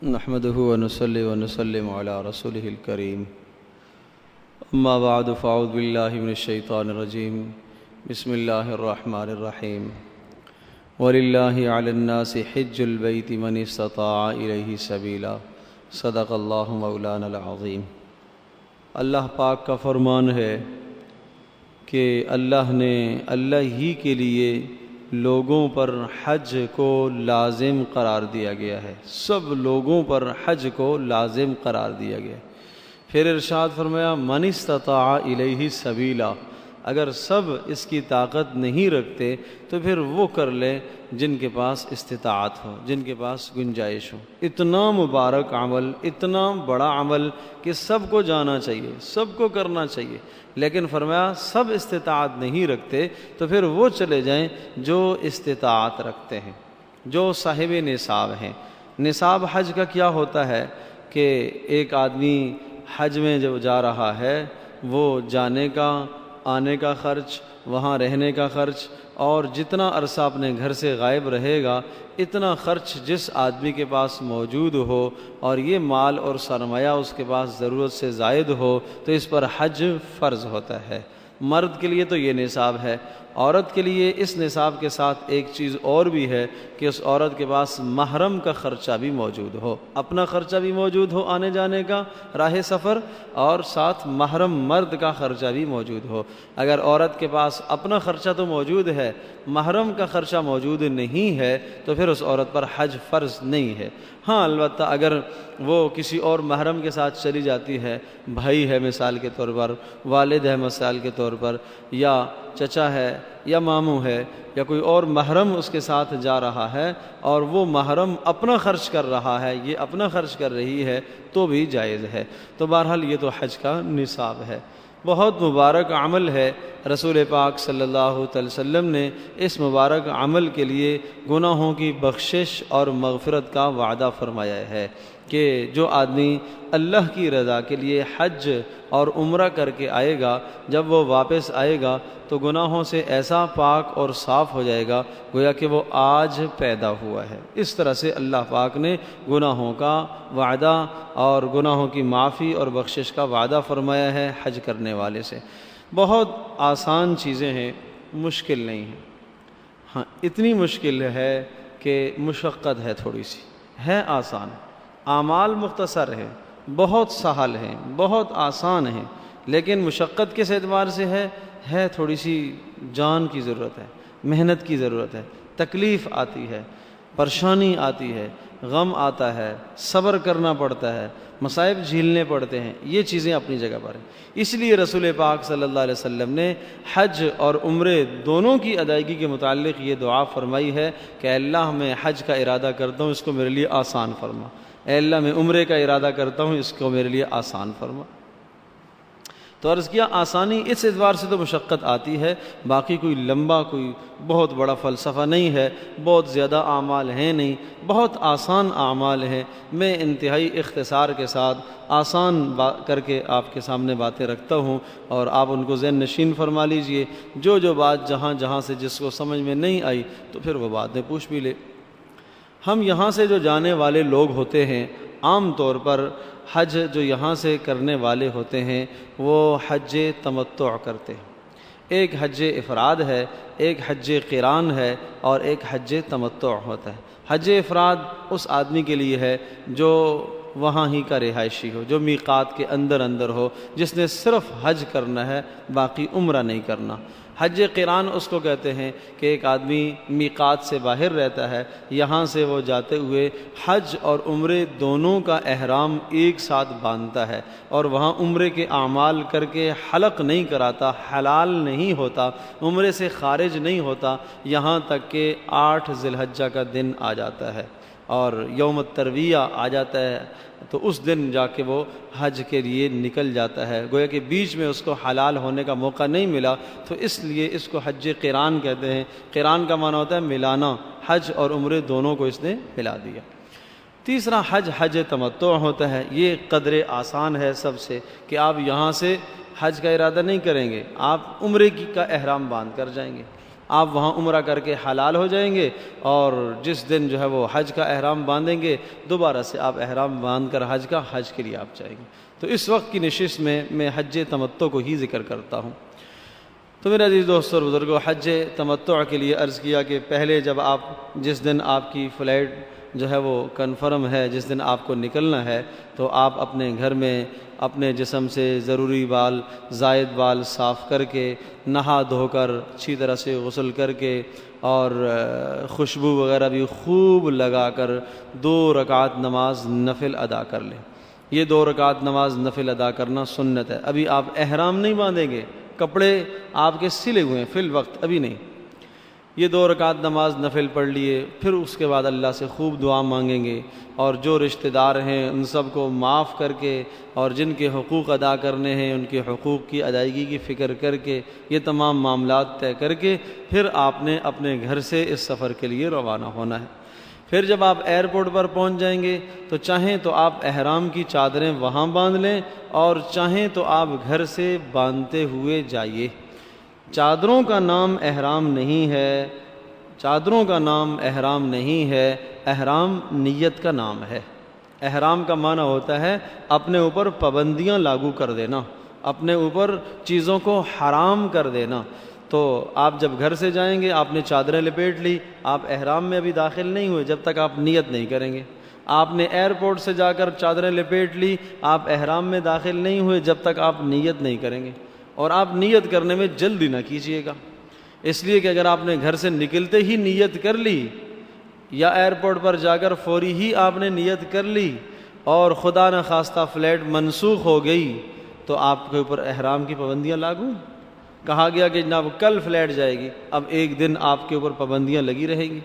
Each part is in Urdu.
نحمده ونصلي ونسلم على رسوله الكريم اما بعد فاعوذ بالله من الشيطان الرجيم بسم الله الرحمن الرحيم ولله على الناس حج البيت من استطاع إليه سبيلا صدق اللہ مولانا العظیم۔ اللہ پاک کا فرمان ہے کہ اللہ نے اللہ ہی کے لیے لوگوں پر حج کو لازم قرار دیا گیا ہے، سب لوگوں پر حج کو لازم قرار دیا گیا ہے۔ پھر ارشاد فرمایا من استطاع الیہ سبیلا، اگر سب اس کی طاقت نہیں رکھتے تو پھر وہ کر لے جن کے پاس استطاعت ہو، جن کے پاس گنجائش ہو۔ اتنا مبارک عمل، اتنا بڑا عمل کہ سب کو جانا چاہیے، سب کو کرنا چاہیے، لیکن فرمایا سب استطاعت نہیں رکھتے تو پھر وہ چلے جائیں جو استطاعت رکھتے ہیں، جو صاحب نصاب ہیں۔ نصاب حج کا کیا ہوتا ہے کہ ایک آدمی حج میں جب جا رہا ہے وہ جانے کا، آنے کا خرچ، وہاں رہنے کا خرچ، اور جتنا عرصہ اپنے گھر سے غائب رہے گا اتنا خرچ جس آدمی کے پاس موجود ہو اور یہ مال اور سرمایہ اس کے پاس ضرورت سے زائد ہو تو اس پر حج فرض ہوتا ہے۔ مرد کے لیے تو یہ نصاب ہے، عورت کے لیے اس نصاب کے ساتھ ایک چیز اور بھی ہے کہ اس عورت کے پاس محرم کا خرچہ بھی موجود ہو، اپنا خرچہ بھی موجود ہو آنے جانے کا، راہ سفر، اور ساتھ محرم مرد کا خرچہ بھی موجود ہو۔ اگر عورت کے پاس اپنا خرچہ تو موجود ہے، محرم کا خرچہ موجود نہیں ہے تو پھر اس عورت پر حج فرض نہیں ہے۔ ہاں البتہ اگر وہ کسی اور محرم کے ساتھ چلی جاتی ہے، بھائی ہے مثال کے طور پر، والد ہے مثال کے طور پر، یا چچا ہے یا ماموں ہے یا کوئی اور محرم اس کے ساتھ جا رہا ہے اور وہ محرم اپنا خرچ کر رہا ہے، یہ اپنا خرچ کر رہی ہے تو بھی جائز ہے۔ تو بہرحال یہ تو حج کا نصاب ہے، بہت مبارک عمل ہے۔ رسول پاک صلی اللہ علیہ وسلم نے اس مبارک عمل کے لیے گناہوں کی بخشش اور مغفرت کا وعدہ فرمایا ہے کہ جو آدمی اللہ کی رضا کے لیے حج اور عمرہ کر کے آئے گا، جب وہ واپس آئے گا تو گناہوں سے ایسا پاک اور صاف ہو جائے گا گویا کہ وہ آج پیدا ہوا ہے۔ اس طرح سے اللہ پاک نے گناہوں کا وعدہ اور گناہوں کی معافی اور بخشش کا وعدہ فرمایا ہے حج کرنے والے سے۔ بہت آسان چیزیں ہیں، مشکل نہیں ہیں۔ ہاں اتنی مشکل ہے کہ مشقت ہے، تھوڑی سی ہے، آسان اعمال مختصر ہیں، بہت سہل ہیں، بہت آسان ہیں، لیکن مشقت کس اعتبار سے ہے تھوڑی سی جان کی ضرورت ہے، محنت کی ضرورت ہے، تکلیف آتی ہے، پریشانی آتی ہے، غم آتا ہے، صبر کرنا پڑتا ہے، مصائب جھیلنے پڑتے ہیں، یہ چیزیں اپنی جگہ پر ہیں۔ اس لیے رسول پاک صلی اللہ علیہ وسلم نے حج اور عمرے دونوں کی ادائیگی کے متعلق یہ دعا فرمائی ہے کہ اے اللہ میں حج کا ارادہ کرتا ہوں، اس کو میرے لیے آسان فرما، اے اللہ میں عمرے کا ارادہ کرتا ہوں، اس کو میرے لیے آسان فرما۔ تو عرض کیا آسانی اس اعتبار سے تو مشقت آتی ہے، باقی کوئی لمبا کوئی بہت بڑا فلسفہ نہیں ہے، بہت زیادہ اعمال ہیں نہیں، بہت آسان اعمال ہیں۔ میں انتہائی اختصار کے ساتھ آسان کر کے آپ کے سامنے باتیں رکھتا ہوں اور آپ ان کو ذہن نشین فرما لیجئے، جو بات جہاں سے جس کو سمجھ میں نہیں آئی تو پھر وہ باتیں پوچھ بھی لے۔ ہم یہاں سے جو جانے والے لوگ ہوتے ہیں عام طور پر حج جو یہاں سے کرنے والے ہوتے ہیں وہ حج تمتع کرتے ہیں۔ ایک حج افراد ہے، ایک حج قران ہے اور ایک حج تمتع ہوتا ہے۔ حج افراد اس آدمی کے لیے ہے جو وہاں ہی کا رہائشی ہو، جو میقات کے اندر ہو، جس نے صرف حج کرنا ہے، باقی عمرہ نہیں کرنا۔ حج قران اس کو کہتے ہیں کہ ایک آدمی میقات سے باہر رہتا ہے، یہاں سے وہ جاتے ہوئے حج اور عمرے دونوں کا احرام ایک ساتھ باندھتا ہے اور وہاں عمرے کے اعمال کر کے حلق نہیں کراتا، حلال نہیں ہوتا، عمرے سے خارج نہیں ہوتا، یہاں تک کہ 8 ذی الحجہ کا دن آ جاتا ہے اور یوم الترویہ آ جاتا ہے، تو اس دن جا کے وہ حج کے لیے نکل جاتا ہے۔ گویا کہ بیچ میں اس کو حلال ہونے کا موقع نہیں ملا، تو اس لیے اس کو حج قران کہتے ہیں۔ قران کا معنی ہوتا ہے ملانا، حج اور عمرے دونوں کو اس نے ملا دیا۔ تیسرا حج تمتع ہوتا ہے۔ یہ قدر آسان ہے سب سے کہ آپ یہاں سے حج کا ارادہ نہیں کریں گے، آپ عمرے کا احرام باندھ کر جائیں گے۔ آپ وہاں عمرہ کر کے حلال ہو جائیں گے، اور جس دن جو ہے وہ حج کا احرام باندھیں گے دوبارہ سے آپ احرام باندھ کر حج کے لیے آپ جائیں گے۔ تو اس وقت کی نشست میں حج تمتع کو ہی ذکر کرتا ہوں۔ تو میرے عزیز دوستوں اور بزرگوں، حج تمتع کے لیے عرض کیا کہ پہلے جب جس دن آپ کی فلائٹ جو ہے وہ کنفرم ہے، جس دن آپ کو نکلنا ہے، تو آپ اپنے گھر میں اپنے جسم سے ضروری زائد بال صاف کر کے، نہا دھو کر اچھی طرح سے غسل کر کے، اور خوشبو وغیرہ بھی خوب لگا کر 2 رکعت نماز نفل ادا کر لیں۔ یہ 2 رکعت نماز نفل ادا کرنا سنت ہے۔ ابھی آپ احرام نہیں باندھیں گے، کپڑے آپ کے سلے ہوئے ہیں فی الوقت، ابھی نہیں۔ یہ 2 رکعت نماز نفل پڑھ لیے، پھر اس کے بعد اللہ سے خوب دعا مانگیں گے، اور جو رشتہ دار ہیں ان سب کو معاف کر کے، اور جن کے حقوق ادا کرنے ہیں ان کے حقوق کی ادائیگی کی فکر کر کے، یہ تمام معاملات طے کر کے پھر آپ نے اپنے گھر سے اس سفر کے لیے روانہ ہونا ہے۔ پھر جب آپ ایئرپورٹ پر پہنچ جائیں گے تو چاہیں تو آپ احرام کی چادریں وہاں باندھ لیں، اور چاہیں تو آپ گھر سے باندھتے ہوئے جائیے۔ چادروں کا نام احرام نہیں ہے، چادروں کا نام احرام نہیں ہے، احرام نیت کا نام ہے۔ احرام کا معنی ہوتا ہے اپنے اوپر پابندیاں لاگو کر دینا، اپنے اوپر چیزوں کو حرام کر دینا۔ تو آپ جب گھر سے جائیں گے، آپ نے چادریں لپیٹ لی، آپ احرام میں ابھی داخل نہیں ہوئے جب تک آپ نیت نہیں کریں گے۔ آپ نے ایئرپورٹ سے جا کر چادریں لپیٹ لی، آپ احرام میں داخل نہیں ہوئے جب تک آپ نیت نہیں کریں گے۔ اور آپ نیت کرنے میں جلدی نہ کیجیے گا، اس لیے کہ اگر آپ نے گھر سے نکلتے ہی نیت کر لی، یا ایئرپورٹ پر جا کر فوری ہی آپ نے نیت کر لی، اور خدا نہ خواستہ فلائٹ منسوخ ہو گئی، تو آپ کے اوپر احرام کی پابندیاں لاگو۔ کہا گیا کہ جناب کل فلائٹ جائے گی، اب ایک دن آپ کے اوپر پابندیاں لگی رہیں گی،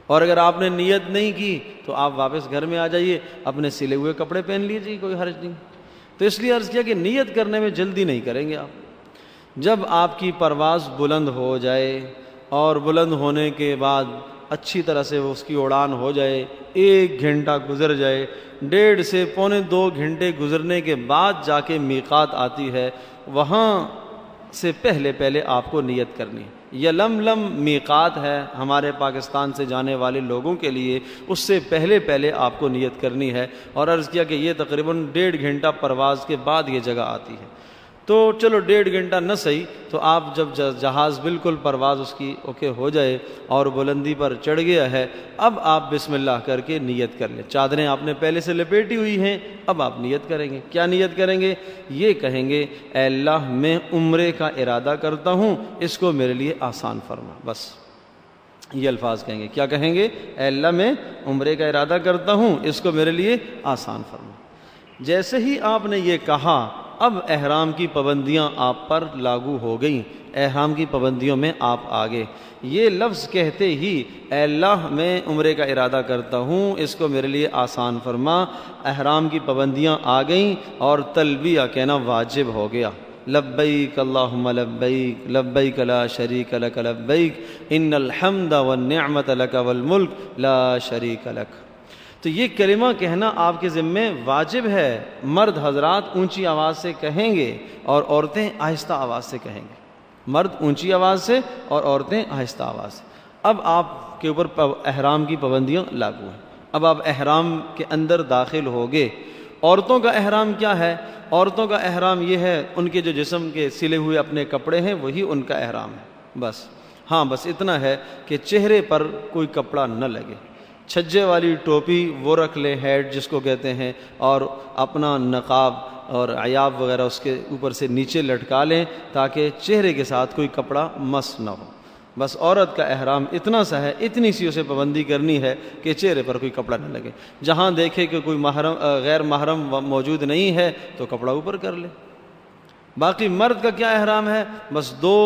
اور اگر آپ نے نیت نہیں کی تو آپ واپس گھر میں آ جائیے، اپنے سلے ہوئے کپڑے پہن لیجیے، کوئی حرج نہیں۔ تو اس لیے عرض کیا کہ نیت کرنے میں جلدی نہیں کریں گے آپ۔ جب آپ کی پرواز بلند ہو جائے، اور بلند ہونے کے بعد اچھی طرح سے اس کی اڑان ہو جائے، 1 گھنٹہ گزر جائے، 1.5 سے پونے 2 گھنٹے گزرنے کے بعد جا کے میقات آتی ہے، وہاں سے پہلے آپ کو نیت کرنی ہے۔ یلملم میقات ہے ہمارے پاکستان سے جانے والے لوگوں کے لیے، اس سے پہلے آپ کو نیت کرنی ہے، اور عرض کیا کہ یہ تقریباً 1.5 گھنٹہ پرواز کے بعد یہ جگہ آتی ہے۔ تو چلو 1.5 گھنٹہ نہ صحیح، تو آپ جب جہاز بالکل پرواز اس کی اوکے ہو جائے اور بلندی پر چڑھ گیا ہے، اب آپ بسم اللہ کر کے نیت کر لیں۔ چادریں آپ نے پہلے سے لپیٹی ہوئی ہیں، اب آپ نیت کریں گے۔ کیا نیت کریں گے؟ یہ کہیں گے اے اللہ میں عمرے کا ارادہ کرتا ہوں، اس کو میرے لیے آسان فرما۔ بس یہ الفاظ کہیں گے۔ کیا کہیں گے؟ اے اللہ میں عمرے کا ارادہ کرتا ہوں، اس کو میرے لیے آسان فرما۔ جیسے ہی آپ نے یہ کہا، اب احرام کی پابندیاں آپ پر لاگو ہو گئیں، احرام کی پابندیوں میں آپ آگے۔ یہ لفظ کہتے ہی اے اللہ میں عمرے کا ارادہ کرتا ہوں، اس کو میرے لیے آسان فرما، احرام کی پابندیاں آ گئیں، اور تلبیہ کہنا واجب ہو گیا۔ لبیک اللہم لبیک لبیک لا شریک لک لبیک ان الحمد والنعمت لک والملک لا شریک لک۔ تو یہ کلمہ کہنا آپ کے ذمہ واجب ہے۔ مرد حضرات اونچی آواز سے کہیں گے، اور عورتیں آہستہ آواز سے کہیں گے۔ مرد اونچی آواز سے اور عورتیں آہستہ آواز سے۔ اب آپ کے اوپر احرام کی پابندیاں لاگو ہیں، اب آپ احرام کے اندر داخل ہوگے۔ عورتوں کا احرام کیا ہے؟ عورتوں کا احرام یہ ہے، ان کے جو جسم کے سلے ہوئے اپنے کپڑے ہیں وہی ان کا احرام ہے۔ بس ہاں، بس اتنا ہے کہ چہرے پر کوئی کپڑا نہ لگے۔ چھجے والی ٹوپی وہ رکھ لیں، ہیڈ جس کو کہتے ہیں، اور اپنا نقاب اور عیاب وغیرہ اس کے اوپر سے نیچے لٹکا لیں، تاکہ چہرے کے ساتھ کوئی کپڑا مس نہ ہو۔ بس عورت کا احرام اتنا سا ہے، اتنی سی اسے پابندی کرنی ہے کہ چہرے پر کوئی کپڑا نہ لگے۔ جہاں دیکھے کہ کوئی غیر محرم موجود نہیں ہے تو کپڑا اوپر کر لے۔ باقی مرد کا کیا احرام ہے؟ بس 2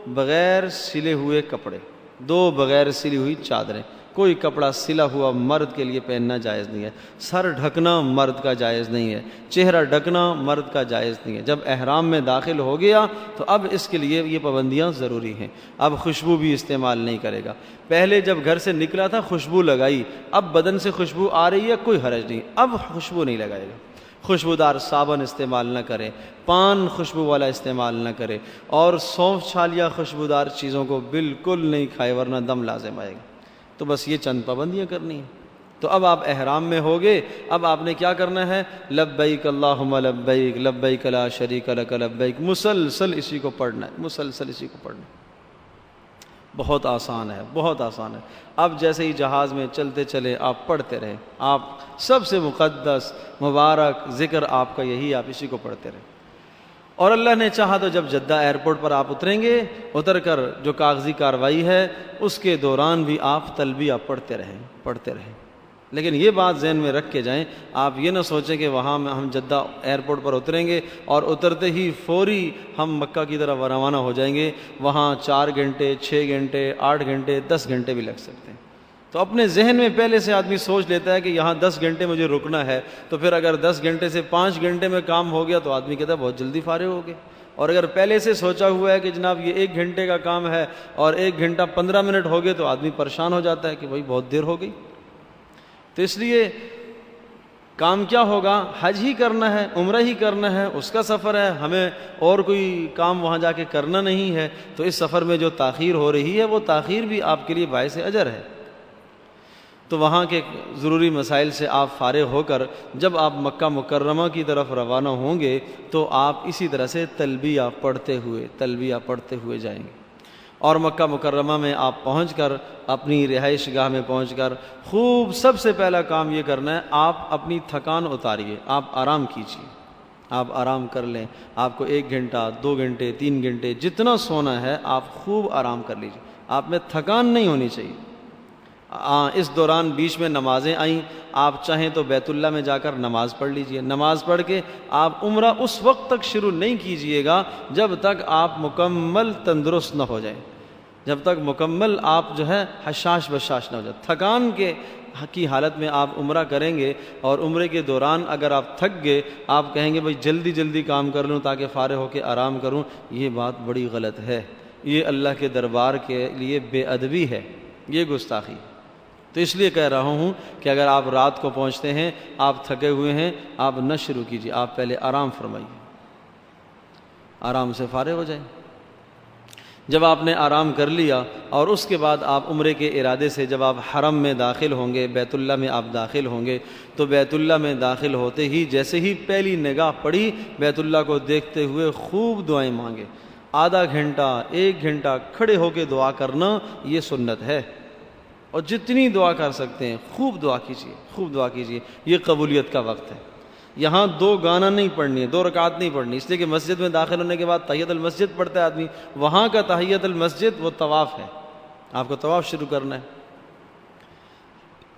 بغیر سلے ہوئے کپڑے، 2 بغیر سلی ہوئی چادریں۔ کوئی کپڑا سلا ہوا مرد کے لیے پہننا جائز نہیں ہے۔ سر ڈھکنا مرد کا جائز نہیں ہے، چہرہ ڈھکنا مرد کا جائز نہیں ہے۔ جب احرام میں داخل ہو گیا تو اب اس کے لیے یہ پابندیاں ضروری ہیں۔ اب خوشبو بھی استعمال نہیں کرے گا۔ پہلے جب گھر سے نکلا تھا خوشبو لگائی، اب بدن سے خوشبو آ رہی ہے، کوئی حرج نہیں، اب خوشبو نہیں لگائے گا۔ خوشبودار صابن استعمال نہ کریں، پان خوشبو والا استعمال نہ کرے، اور سونف چھالیا خوشبودار چیزوں کو بالکل نہیں کھائے ورنہ دم لازم آئے گا۔ تو بس یہ چند پابندیاں کرنی ہیں۔ تو اب آپ احرام میں ہوگے، اب آپ نے کیا کرنا ہے؟ لبیک اللہم لبیک لبیک لا شریک لک لبیک، مسلسل اسی کو پڑھنا ہے، مسلسل اسی کو پڑھنا ہے۔ بہت آسان ہے، بہت آسان ہے۔ اب جیسے ہی جہاز میں چلتے چلے آپ پڑھتے رہیں، آپ سب سے مقدس مبارک ذکر آپ کا یہی، آپ اسی کو پڑھتے رہیں۔ اور اللہ نے چاہا تو جب جدہ ایئرپورٹ پر آپ اتریں گے، اتر کر جو کاغذی کارروائی ہے اس کے دوران بھی آپ تلبیہ پڑھتے رہیں۔ لیکن یہ بات ذہن میں رکھ کے جائیں، آپ یہ نہ سوچیں کہ وہاں ہم جدہ ایئرپورٹ پر اتریں گے اور اترتے ہی فوری ہم مکہ کی طرف روانہ ہو جائیں گے، وہاں 4 گھنٹے 6 گھنٹے 8 گھنٹے 10 گھنٹے بھی لگ سکتے ہیں۔ تو اپنے ذہن میں پہلے سے آدمی سوچ لیتا ہے کہ یہاں 10 گھنٹے مجھے رکنا ہے، تو پھر اگر 10 گھنٹے سے 5 گھنٹے میں کام ہو گیا تو آدمی کہتا ہے بہت جلدی فارغ ہو گئے۔ اور اگر پہلے سے سوچا ہوا ہے کہ جناب یہ 1 گھنٹے کا کام ہے اور 1 گھنٹہ 15 منٹ ہو گئے تو آدمی پریشان ہو جاتا ہے کہ بھائی بہت دیر ہو گئی۔ تو اس لیے کام کیا ہوگا؟ حج ہی کرنا ہے، عمرہ ہی کرنا ہے، اس کا سفر ہے، ہمیں اور کوئی کام وہاں جا کے کرنا نہیں ہے۔ تو اس سفر میں جو تاخیر ہو رہی ہے وہ تاخیر بھی آپ کے لیے باعث اجر ہے۔ تو وہاں کے ضروری مسائل سے آپ فارغ ہو کر جب آپ مکہ مکرمہ کی طرف روانہ ہوں گے تو آپ اسی طرح سے تلبیہ پڑھتے ہوئے جائیں گے۔ اور مکہ مکرمہ میں آپ پہنچ کر اپنی رہائش گاہ میں پہنچ کر خوب سب سے پہلا کام یہ کرنا ہے، آپ اپنی تھکان اتاریے، آپ آرام کیجیے، آپ آرام کر لیں۔ آپ کو 1 گھنٹہ 2 گھنٹے 3 گھنٹے جتنا سونا ہے آپ خوب آرام کر لیجیے، آپ میں تھکان نہیں ہونی چاہیے۔ اس دوران بیچ میں نمازیں آئیں، آپ چاہیں تو بیت اللہ میں جا کر نماز پڑھ لیجئے، نماز پڑھ کے آپ عمرہ اس وقت تک شروع نہیں کیجئے گا جب تک آپ مکمل تندرست نہ ہو جائیں، جب تک مکمل آپ جو ہے حشاش بشاش نہ ہو جائے۔ تھکان کی حالت میں آپ عمرہ کریں گے اور عمرے کے دوران اگر آپ تھک گئے، آپ کہیں گے بھائی جلدی جلدی کام کر لوں تاکہ فارغ ہو کے آرام کروں، یہ بات بڑی غلط ہے، یہ اللہ کے دربار کے لیے بے ادبی ہے، یہ گستاخی۔ تو اس لیے کہہ رہا ہوں کہ اگر آپ رات کو پہنچتے ہیں، آپ تھکے ہوئے ہیں، آپ نہ شروع کیجیے، آپ پہلے آرام فرمائیے، آرام سے فارغ ہو جائیں۔ جب آپ نے آرام کر لیا اور اس کے بعد آپ عمرے کے ارادے سے جب آپ حرم میں داخل ہوں گے، بیت اللہ میں آپ داخل ہوں گے، تو بیت اللہ میں داخل ہوتے ہی جیسے ہی پہلی نگاہ پڑی بیت اللہ کو دیکھتے ہوئے خوب دعائیں مانگے۔ آدھا گھنٹہ 1 گھنٹہ کھڑے ہو کے دعا کرنا یہ سنت ہے، اور جتنی دعا کر سکتے ہیں خوب دعا کیجیے، خوب دعا کیجیے، یہ قبولیت کا وقت ہے۔ یہاں 2 گانا نہیں پڑھنی ہے، 2 رکعت نہیں پڑھنی، اس لیے کہ مسجد میں داخل ہونے کے بعد تحیت المسجد پڑھتا ہے آدمی، وہاں کا تحیت المسجد وہ طواف ہے، آپ کو طواف شروع کرنا ہے۔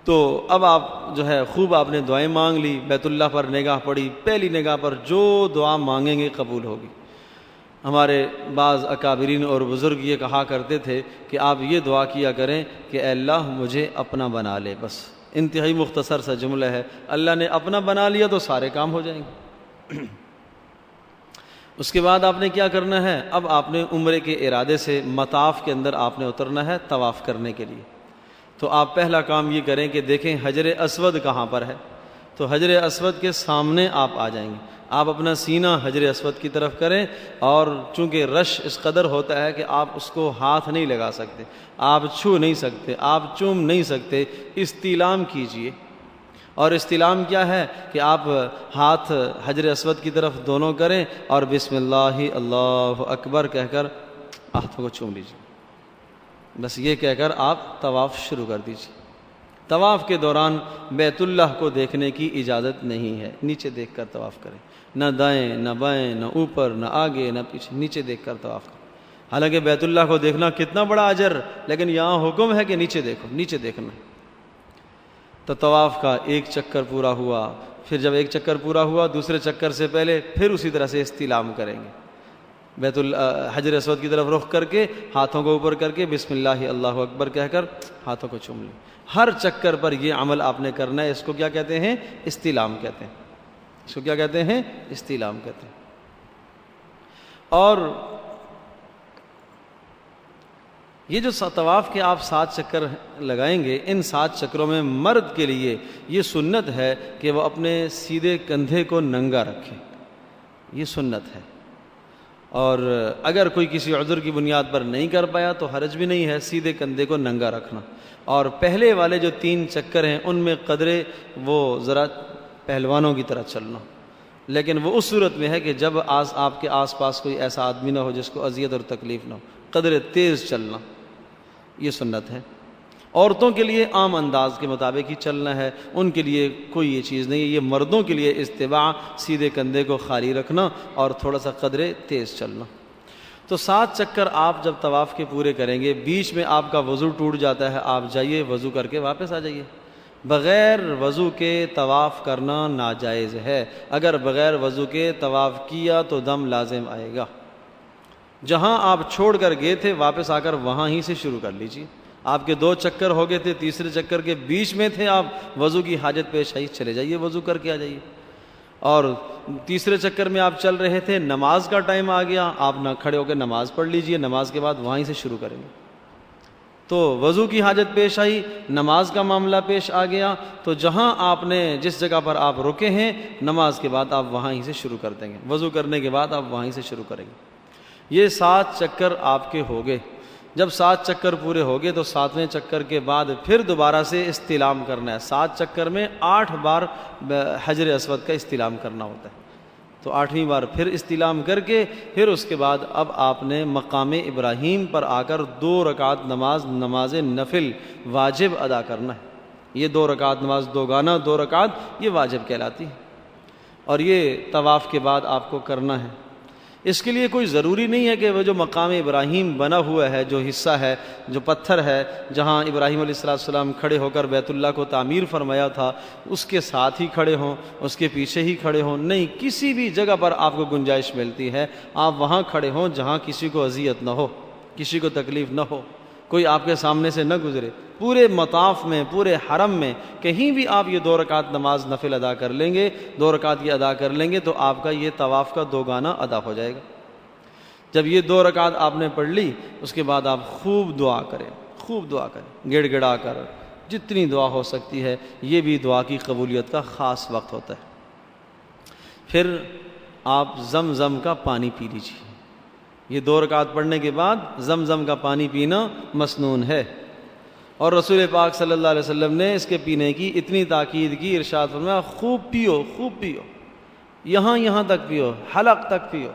تو اب آپ جو ہے خوب آپ نے دعائیں مانگ لی، بیت اللہ پر نگاہ پڑی، پہلی نگاہ پر جو دعا مانگیں گے قبول ہوگی۔ ہمارے بعض اکابرین اور بزرگ یہ کہا کرتے تھے کہ آپ یہ دعا کیا کریں کہ اے اللہ مجھے اپنا بنا لے، بس انتہائی مختصر سا جملہ ہے، اللہ نے اپنا بنا لیا تو سارے کام ہو جائیں گے۔ اس کے بعد آپ نے کیا کرنا ہے؟ اب آپ نے عمرے کے ارادے سے مطاف کے اندر آپ نے اترنا ہے طواف کرنے کے لیے۔ تو آپ پہلا کام یہ کریں کہ دیکھیں حجر اسود کہاں پر ہے، تو حجر اسود کے سامنے آپ آ جائیں گے، آپ اپنا سینہ حجر اسود کی طرف کریں، اور چونکہ رش اس قدر ہوتا ہے کہ آپ اس کو ہاتھ نہیں لگا سکتے، آپ چھو نہیں سکتے، آپ چوم نہیں سکتے، استلام کیجئے۔ اور استلام کیا ہے کہ آپ ہاتھ حجر اسود کی طرف دونوں کریں اور بسم اللہ اللہ اکبر کہہ کر ہاتھوں کو چوم لیجئے، بس یہ کہہ کر آپ طواف شروع کر دیجئے۔ طواف کے دوران بیت اللہ کو دیکھنے کی اجازت نہیں ہے، نیچے دیکھ کر طواف کریں، نہ دائیں نہ بائیں نہ اوپر نہ آگے نہ پیچھے، نیچے دیکھ کر طواف کریں۔ حالانکہ بیت اللہ کو دیکھنا کتنا بڑا اجر، لیکن یہاں حکم ہے کہ نیچے دیکھو، نیچے دیکھنا۔ تو طواف کا 1 چکر پورا ہوا، پھر جب 1 چکر پورا ہوا دوسرے چکر سے پہلے پھر اسی طرح سے استلام کریں گے، بیت حجر اسود کی طرف رخ کر کے ہاتھوں کو اوپر کر کے بسم اللہ اللہ اکبر کہہ کر ہاتھوں کو چوم لیں۔ ہر چکر پر یہ عمل آپ نے کرنا ہے، اس کو کیا کہتے ہیں؟ استلام کہتے ہیں، اس کو کیا کہتے ہیں؟ استلام کہتے ہیں۔ اور یہ جو طواف کے آپ 7 چکر لگائیں گے، ان 7 چکروں میں مرد کے لیے یہ سنت ہے کہ وہ اپنے سیدھے کندھے کو ننگا رکھے، یہ سنت ہے۔ اور اگر کوئی کسی عذر کی بنیاد پر نہیں کر پایا تو حرج بھی نہیں ہے سیدھے کندھے کو ننگا رکھنا۔ اور پہلے والے جو 3 چکر ہیں ان میں قدرے وہ ذرا پہلوانوں کی طرح چلنا، لیکن وہ اس صورت میں ہے کہ جب آپ کے آس پاس کوئی ایسا آدمی نہ ہو جس کو اذیت اور تکلیف نہ ہو، قدرے تیز چلنا یہ سنت ہے۔ عورتوں کے لیے عام انداز کے مطابق ہی چلنا ہے، ان کے لیے کوئی یہ چیز نہیں ہے۔ یہ مردوں کے لیے استباع سیدھے کندھے کو خالی رکھنا اور تھوڑا سا قدرے تیز چلنا۔ تو 7 چکر آپ جب طواف کے پورے کریں گے، بیچ میں آپ کا وضو ٹوٹ جاتا ہے، آپ جائیے وضو کر کے واپس آ جائیے۔ بغیر وضو کے طواف کرنا ناجائز ہے۔ اگر بغیر وضو کے طواف کیا تو دم لازم آئے گا۔ جہاں آپ چھوڑ کر گئے تھے واپس آ کر وہاں ہی سے شروع کر لیجیے۔ آپ کے 2 چکر ہو گئے تھے، تیسرے چکر کے بیچ میں تھے آپ، وضو کی حاجت پیش آئی، چلے جائیے وضو کر کے آ جائیے۔ اور تیسرے چکر میں آپ چل رہے تھے، نماز کا ٹائم آ گیا، آپ نہ کھڑے ہو کے نماز پڑھ لیجیے، نماز کے بعد وہیں سے شروع کریں گے۔ تو وضو کی حاجت پیش آئی، نماز کا معاملہ پیش آ گیا، تو جہاں آپ نے جس جگہ پر آپ رکے ہیں نماز کے بعد آپ وہیں سے شروع کر دیں گے، وضو کرنے کے بعد آپ وہیں سے شروع کریں گے۔ یہ 7 چکر آپ کے ہو گئے۔ جب 7 چکر پورے ہو گئے تو 7ویں چکر کے بعد پھر دوبارہ سے استلام کرنا ہے۔ 7 چکر میں 8 بار حجر اسود کا استلام کرنا ہوتا ہے، تو 8ویں بار پھر استلام کر کے پھر اس کے بعد اب آپ نے مقام ابراہیم پر آ کر 2 رکعت نماز نفل واجب ادا کرنا ہے۔ یہ 2 رکعت نماز دوگانہ 2 رکعت یہ واجب کہلاتی ہے، اور یہ طواف کے بعد آپ کو کرنا ہے۔ اس کے لیے کوئی ضروری نہیں ہے کہ وہ جو مقام ابراہیم بنا ہوا ہے، جو حصہ ہے، جو پتھر ہے جہاں ابراہیم علیہ السلام کھڑے ہو کر بیت اللہ کو تعمیر فرمایا تھا، اس کے ساتھ ہی کھڑے ہوں، اس کے پیچھے ہی کھڑے ہوں، نہیں، کسی بھی جگہ پر آپ کو گنجائش ملتی ہے آپ وہاں کھڑے ہوں جہاں کسی کو اذیت نہ ہو، کسی کو تکلیف نہ ہو، کوئی آپ کے سامنے سے نہ گزرے۔ پورے مطاف میں، پورے حرم میں کہیں بھی آپ یہ 2 رکعت نماز نفل ادا کر لیں گے، 2 رکعت یہ ادا کر لیں گے تو آپ کا یہ طواف کا دوگانہ ادا ہو جائے گا۔ جب یہ 2 رکعت آپ نے پڑھ لی اس کے بعد آپ خوب دعا کریں، خوب دعا کریں، گڑ گڑا کر، جتنی دعا ہو سکتی ہے۔ یہ بھی دعا کی قبولیت کا خاص وقت ہوتا ہے۔ پھر آپ زمزم کا پانی پی لیجیے۔ یہ 2 رکعت پڑھنے کے بعد زمزم کا پانی پینا مسنون ہے، اور رسول پاک صلی اللہ علیہ وسلم نے اس کے پینے کی اتنی تاکید کی، ارشاد فرمایا خوب پیو، خوب پیو، یہاں تک پیو، حلق تک پیو۔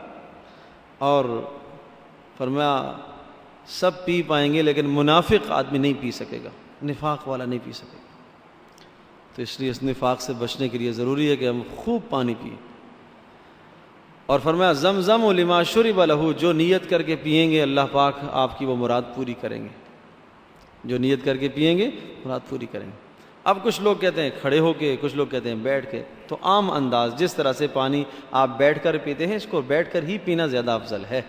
اور فرمایا سب پی پائیں گے لیکن منافق آدمی نہیں پی سکے گا، نفاق والا نہیں پی سکے گا۔ تو اس لیے اس نفاق سے بچنے کے لیے ضروری ہے کہ ہم خوب پانی پئیں۔ اور فرمایا زمزم لما شرب لہ، جو نیت کر کے پئیں گے اللہ پاک آپ کی وہ مراد پوری کریں گے، جو نیت کر کے پئیں گے مراد پوری کریں گے۔ اب کچھ لوگ کہتے ہیں کھڑے ہو کے، کچھ لوگ کہتے ہیں بیٹھ کے، تو عام انداز جس طرح سے پانی آپ بیٹھ کر پیتے ہیں اس کو بیٹھ کر ہی پینا زیادہ افضل ہے،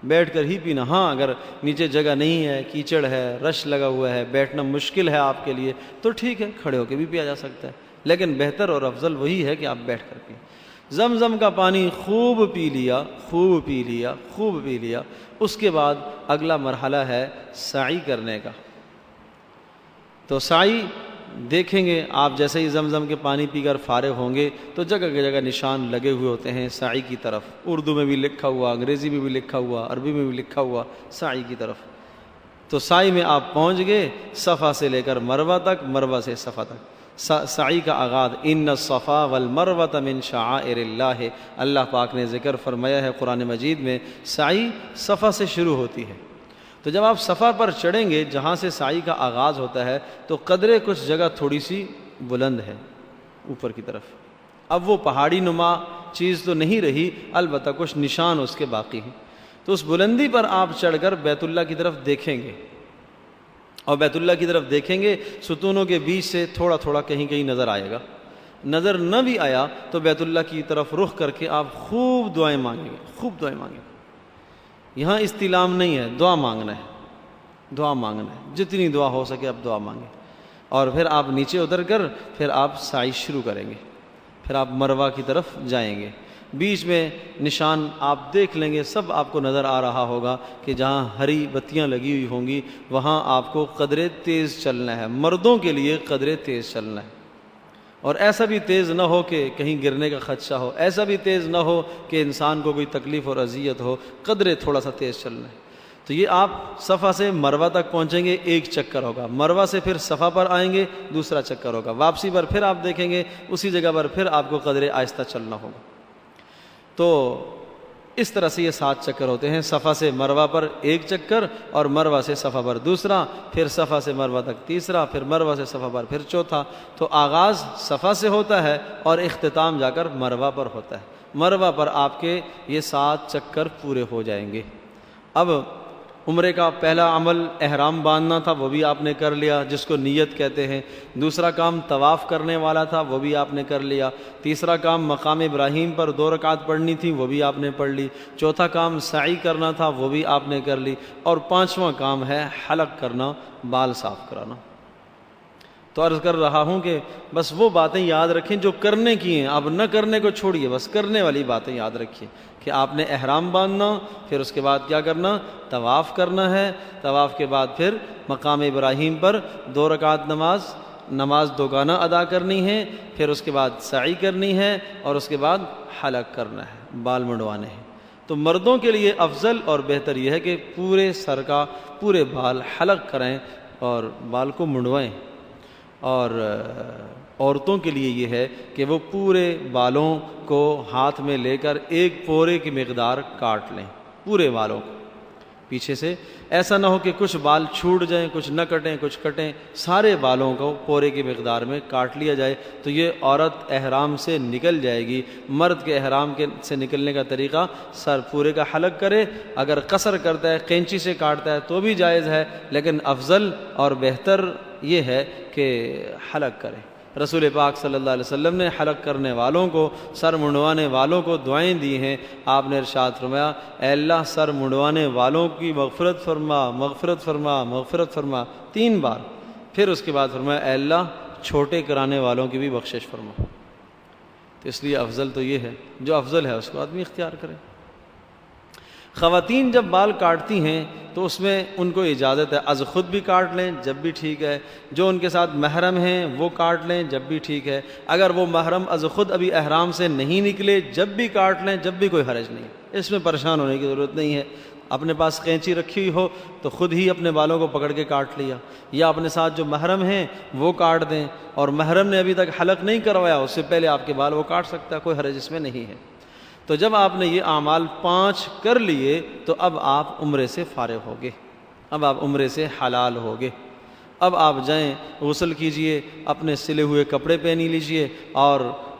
بیٹھ کر ہی پینا۔ ہاں اگر نیچے جگہ نہیں ہے، کیچڑ ہے، رش لگا ہوا ہے، بیٹھنا مشکل ہے آپ کے لیے تو ٹھیک ہے، کھڑے ہو کے بھی پیا جا سکتا ہے، لیکن بہتر اور افضل وہی ہے کہ آپ بیٹھ کر پئیں۔ زمزم کا پانی خوب پی لیا، خوب پی لیا، خوب پی لیا۔ اس کے بعد اگلا مرحلہ ہے سعی کرنے کا۔ تو سعی دیکھیں گے آپ، جیسے ہی زمزم کے پانی پی کر فارغ ہوں گے تو جگہ جگہ نشان لگے ہوئے ہوتے ہیں سعی کی طرف، اردو میں بھی لکھا ہوا، انگریزی میں بھی لکھا ہوا، عربی میں بھی لکھا ہوا سعی کی طرف۔ تو سعی میں آپ پہنچ گئے، صفا سے لے کر مروہ تک، مروہ سے صفا تک۔ سعی کا آغاز ان الصفا والمروہ من شعائر اللہ، اللہ پاک نے ذکر فرمایا ہے قرآن مجید میں، سعی صفا سے شروع ہوتی ہے۔ تو جب آپ صفا پر چڑھیں گے جہاں سے سعی کا آغاز ہوتا ہے تو قدرے کچھ جگہ تھوڑی سی بلند ہے اوپر کی طرف، اب وہ پہاڑی نما چیز تو نہیں رہی، البتہ کچھ نشان اس کے باقی ہیں۔ تو اس بلندی پر آپ چڑھ کر بیت اللہ کی طرف دیکھیں گے، اور بیت اللہ کی طرف دیکھیں گے، ستونوں کے بیچ سے تھوڑا تھوڑا کہیں کہیں نظر آئے گا، نظر نہ بھی آیا تو بیت اللہ کی طرف رخ کر کے آپ خوب دعائیں مانگیں گے، خوب دعائیں مانگیں گے۔ یہاں استلام نہیں ہے، دعا مانگنا ہے، دعا مانگنا ہے، جتنی دعا ہو سکے آپ دعا مانگیں، اور پھر آپ نیچے اتر کر پھر آپ سعی شروع کریں گے، پھر آپ مروہ کی طرف جائیں گے۔ بیچ میں نشان آپ دیکھ لیں گے، سب آپ کو نظر آ رہا ہوگا کہ جہاں ہری بتیاں لگی ہوئی ہوں گی وہاں آپ کو قدرے تیز چلنا ہے، مردوں کے لیے قدرے تیز چلنا ہے، اور ایسا بھی تیز نہ ہو کہ کہیں گرنے کا خدشہ ہو، ایسا بھی تیز نہ ہو کہ انسان کو کوئی تکلیف اور اذیت ہو، قدرے تھوڑا سا تیز چلنا ہے۔ تو یہ آپ صفا سے مروہ تک پہنچیں گے، ایک چکر ہوگا، مروہ سے پھر صفا پر آئیں گے، دوسرا چکر ہوگا، واپسی پر پھر آپ دیکھیں گے اسی جگہ پر پھر آپ کو قدرے آہستہ چلنا ہوگا۔ تو اس طرح سے یہ 7 چکر ہوتے ہیں، صفا سے مروہ پر ایک چکر، اور مروہ سے صفا پر دوسرا، پھر صفا سے مروہ تک تیسرا، پھر مروہ سے صفا پر پھر چوتھا۔ تو آغاز صفا سے ہوتا ہے اور اختتام جا کر مروہ پر ہوتا ہے۔ مروہ پر آپ کے یہ 7 چکر پورے ہو جائیں گے۔ اب عمرے کا پہلا عمل احرام باندھنا تھا، وہ بھی آپ نے کر لیا، جس کو نیت کہتے ہیں۔ دوسرا کام طواف کرنے والا تھا، وہ بھی آپ نے کر لیا۔ تیسرا کام مقام ابراہیم پر 2 رکعت پڑھنی تھی، وہ بھی آپ نے پڑھ لی۔ چوتھا کام سعی کرنا تھا، وہ بھی آپ نے کر لی۔ اور 5واں کام ہے حلق کرنا، بال صاف کرانا۔ تو عرض کر رہا ہوں کہ بس وہ باتیں یاد رکھیں جو کرنے کی ہیں، اب نہ کرنے کو چھوڑیے، بس کرنے والی باتیں یاد رکھیے کہ آپ نے احرام باندھنا، پھر اس کے بعد کیا کرنا، طواف کرنا ہے، طواف کے بعد پھر مقام ابراہیم پر 2 رکعت نماز دوگانہ ادا کرنی ہے، پھر اس کے بعد سعی کرنی ہے، اور اس کے بعد حلق کرنا ہے، بال منڈوانے ہیں۔ تو مردوں کے لیے افضل اور بہتر یہ ہے کہ پورے سر کا پورے بال حلق کریں اور بال کو منڈوائیں، اور عورتوں کے لیے یہ ہے کہ وہ پورے بالوں کو ہاتھ میں لے کر 1 پورے کی مقدار کاٹ لیں، پورے بالوں کو پیچھے سے، ایسا نہ ہو کہ کچھ بال چھوٹ جائیں، کچھ نہ کٹیں، کچھ کٹیں، سارے بالوں کو پورے کی مقدار میں کاٹ لیا جائے۔ تو یہ عورت احرام سے نکل جائے گی۔ مرد کے احرام سے نکلنے کا طریقہ سر پورے کا حلق کرے، اگر قصر کرتا ہے قینچی سے کاٹتا ہے تو بھی جائز ہے، لیکن افضل اور بہتر یہ ہے کہ حلق کرے۔ رسول پاک صلی اللہ علیہ وسلم نے حلق کرنے والوں کو، سر منڈوانے والوں کو دعائیں دی ہیں۔ آپ نے ارشاد فرمایا، اے اللہ سر منڈوانے والوں کی مغفرت فرما، مغفرت فرما، مغفرت فرما 3 بار۔ پھر اس کے بعد فرمایا، اے اللہ چھوٹے کرانے والوں کی بھی بخشش فرما۔ تو اس لیے افضل تو یہ ہے، جو افضل ہے اس کو آدمی اختیار کرے۔ خواتین جب بال کاٹتی ہیں تو اس میں ان کو اجازت ہے، از خود بھی کاٹ لیں جب بھی ٹھیک ہے، جو ان کے ساتھ محرم ہیں وہ کاٹ لیں جب بھی ٹھیک ہے، اگر وہ محرم از خود ابھی احرام سے نہیں نکلے جب بھی کاٹ لیں، جب بھی کوئی حرج نہیں، اس میں پریشان ہونے کی ضرورت نہیں ہے۔ اپنے پاس قینچی رکھی ہوئی ہو تو خود ہی اپنے بالوں کو پکڑ کے کاٹ لیا، یا اپنے ساتھ جو محرم ہیں وہ کاٹ دیں، اور محرم نے ابھی تک حلق نہیں کروایا اس سے پہلے آپ کے بال وہ کاٹ سکتا ہے، کوئی حرج اس میں نہیں ہے۔ تو جب آپ نے یہ اعمال 5 کر لیے تو اب آپ عمرے سے فارغ ہوگے، اب آپ عمرے سے حلال ہوگے۔ اب آپ جائیں غسل کیجئے، اپنے سلے ہوئے کپڑے پہنی لیجئے، اور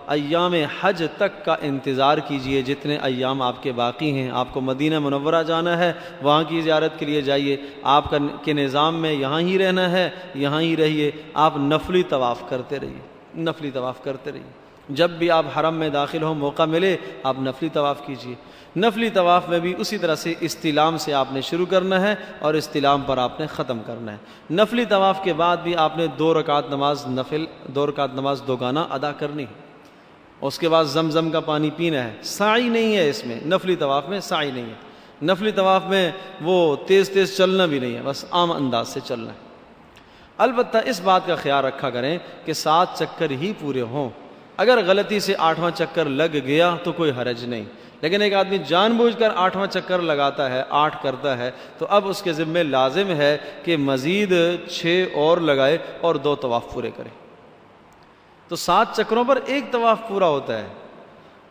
ایام حج تک کا انتظار کیجئے، جتنے ایام آپ کے باقی ہیں۔ آپ کو مدینہ منورہ جانا ہے، وہاں کی زیارت کے لیے جائیے، آپ کے نظام میں یہاں ہی رہنا ہے، یہاں ہی رہیے، آپ نفلی طواف کرتے رہیے، نفلی طواف کرتے رہیے۔ جب بھی آپ حرم میں داخل ہوں، موقع ملے آپ نفلی طواف کیجئے۔ نفلی طواف میں بھی اسی طرح سے استلام سے آپ نے شروع کرنا ہے اور استلام پر آپ نے ختم کرنا ہے۔ نفلی طواف کے بعد بھی آپ نے 2 رکعت نماز دوگانہ ادا کرنی ہے، اس کے بعد زمزم کا پانی پینا ہے۔ سعی نہیں ہے اس میں، نفلی طواف میں سعی نہیں ہے، نفلی طواف میں وہ تیز تیز چلنا بھی نہیں ہے، بس عام انداز سے چلنا ہے۔ البتہ اس بات کا خیال رکھا کریں کہ 7 چکر ہی پورے ہوں، اگر غلطی سے 8واں چکر لگ گیا تو کوئی حرج نہیں، لیکن ایک آدمی جان بوجھ کر 8واں چکر لگاتا ہے، 8 کرتا ہے، تو اب اس کے ذمہ لازم ہے کہ مزید 6 اور لگائے اور 2 طواف پورے کرے۔ تو 7 چکروں پر 1 طواف پورا ہوتا ہے۔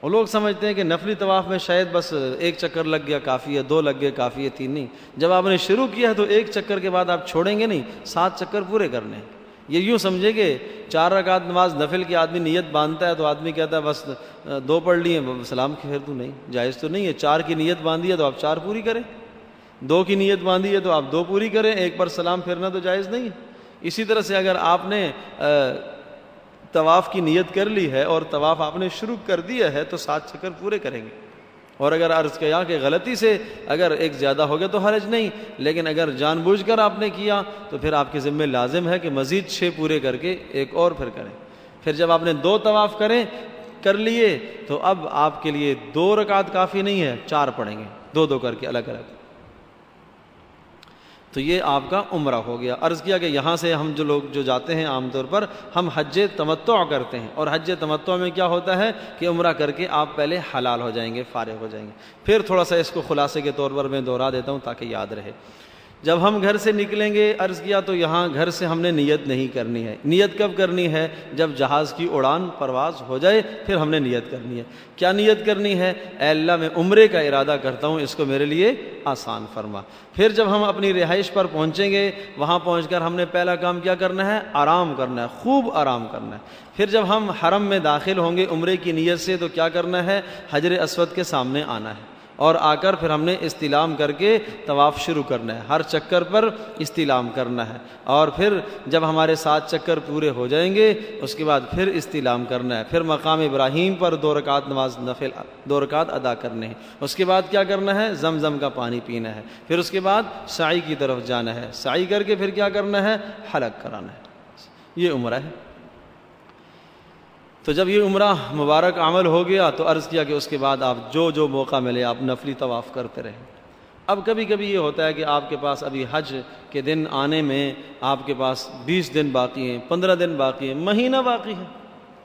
وہ لوگ سمجھتے ہیں کہ نفلی طواف میں شاید بس 1 چکر لگ گیا کافی ہے، 2 لگ گئے کافی ہے، 3 نہیں۔ جب آپ نے شروع کیا ہے تو 1 چکر کے بعد آپ چھوڑیں گے نہیں، 7 چکر پورے کرنے ہیں۔ یہ یوں سمجھے کہ 4 رکعت نماز نفل کی آدمی نیت باندھتا ہے تو آدمی کہتا ہے بس 2 پڑھ لی ہیں، سلام کی پھر تو نہیں، جائز تو نہیں ہے۔ 4 کی نیت باندھی ہے تو آپ 4 پوری کریں، 2 کی نیت باندھی ہے تو آپ 2 پوری کریں، 1 پر سلام پھرنا تو جائز نہیں ہے۔ اسی طرح سے اگر آپ نے طواف کی نیت کر لی ہے اور طواف آپ نے شروع کر دیا ہے تو 7 چکر پورے کریں گے۔ اور اگر عرض کیا کہ غلطی سے اگر 1 زیادہ ہو گیا تو حرج نہیں، لیکن اگر جان بوجھ کر آپ نے کیا تو پھر آپ کے ذمہ لازم ہے کہ مزید 6 پورے کر کے 1 اور پھر کریں۔ پھر جب آپ نے 2 طواف کریں کر لیے تو اب آپ کے لیے 2 رکعت کافی نہیں ہے، 4 پڑھیں گے، 2 کر کے الگ الگ۔ تو یہ آپ کا عمرہ ہو گیا۔ عرض کیا کہ یہاں سے ہم جو لوگ جو جاتے ہیں عام طور پر ہم حج تمتع کرتے ہیں، اور حج تمتع میں کیا ہوتا ہے کہ عمرہ کر کے آپ پہلے حلال ہو جائیں گے، فارغ ہو جائیں گے۔ پھر تھوڑا سا اس کو خلاصے کے طور پر میں دوہرا دیتا ہوں تاکہ یاد رہے۔ جب ہم گھر سے نکلیں گے، عرض کیا تو یہاں گھر سے ہم نے نیت نہیں کرنی ہے۔ نیت کب کرنی ہے؟ جب جہاز کی اڑان پرواز ہو جائے پھر ہم نے نیت کرنی ہے۔ کیا نیت کرنی ہے؟ اے اللہ میں عمرے کا ارادہ کرتا ہوں، اس کو میرے لیے آسان فرما۔ پھر جب ہم اپنی رہائش پر پہنچیں گے، وہاں پہنچ کر ہم نے پہلا کام کیا کرنا ہے؟ آرام کرنا ہے، خوب آرام کرنا ہے۔ پھر جب ہم حرم میں داخل ہوں گے عمرے کی نیت سے تو کیا کرنا ہے؟ حجر اسود کے سامنے آنا ہے، اور آ کر پھر ہم نے استلام کر کے طواف شروع کرنا ہے، ہر چکر پر استلام کرنا ہے، اور پھر جب ہمارے 7 چکر پورے ہو جائیں گے اس کے بعد پھر استلام کرنا ہے، پھر مقام ابراہیم پر 2 رکعت نماز نفل 2 رکعت ادا کرنے ہیں۔ اس کے بعد کیا کرنا ہے؟ زمزم کا پانی پینا ہے، پھر اس کے بعد سعی کی طرف جانا ہے، سعی کر کے پھر کیا کرنا ہے؟ حلق کرانا ہے۔ یہ عمرہ ہے۔ تو جب یہ عمرہ مبارک عمل ہو گیا تو عرض کیا کہ اس کے بعد آپ جو موقع ملے آپ نفلی طواف کرتے رہیں۔ اب کبھی کبھی یہ ہوتا ہے کہ آپ کے پاس ابھی حج کے دن آنے میں آپ کے پاس 20 دن باقی ہیں، 15 دن باقی ہیں، مہینہ باقی ہے،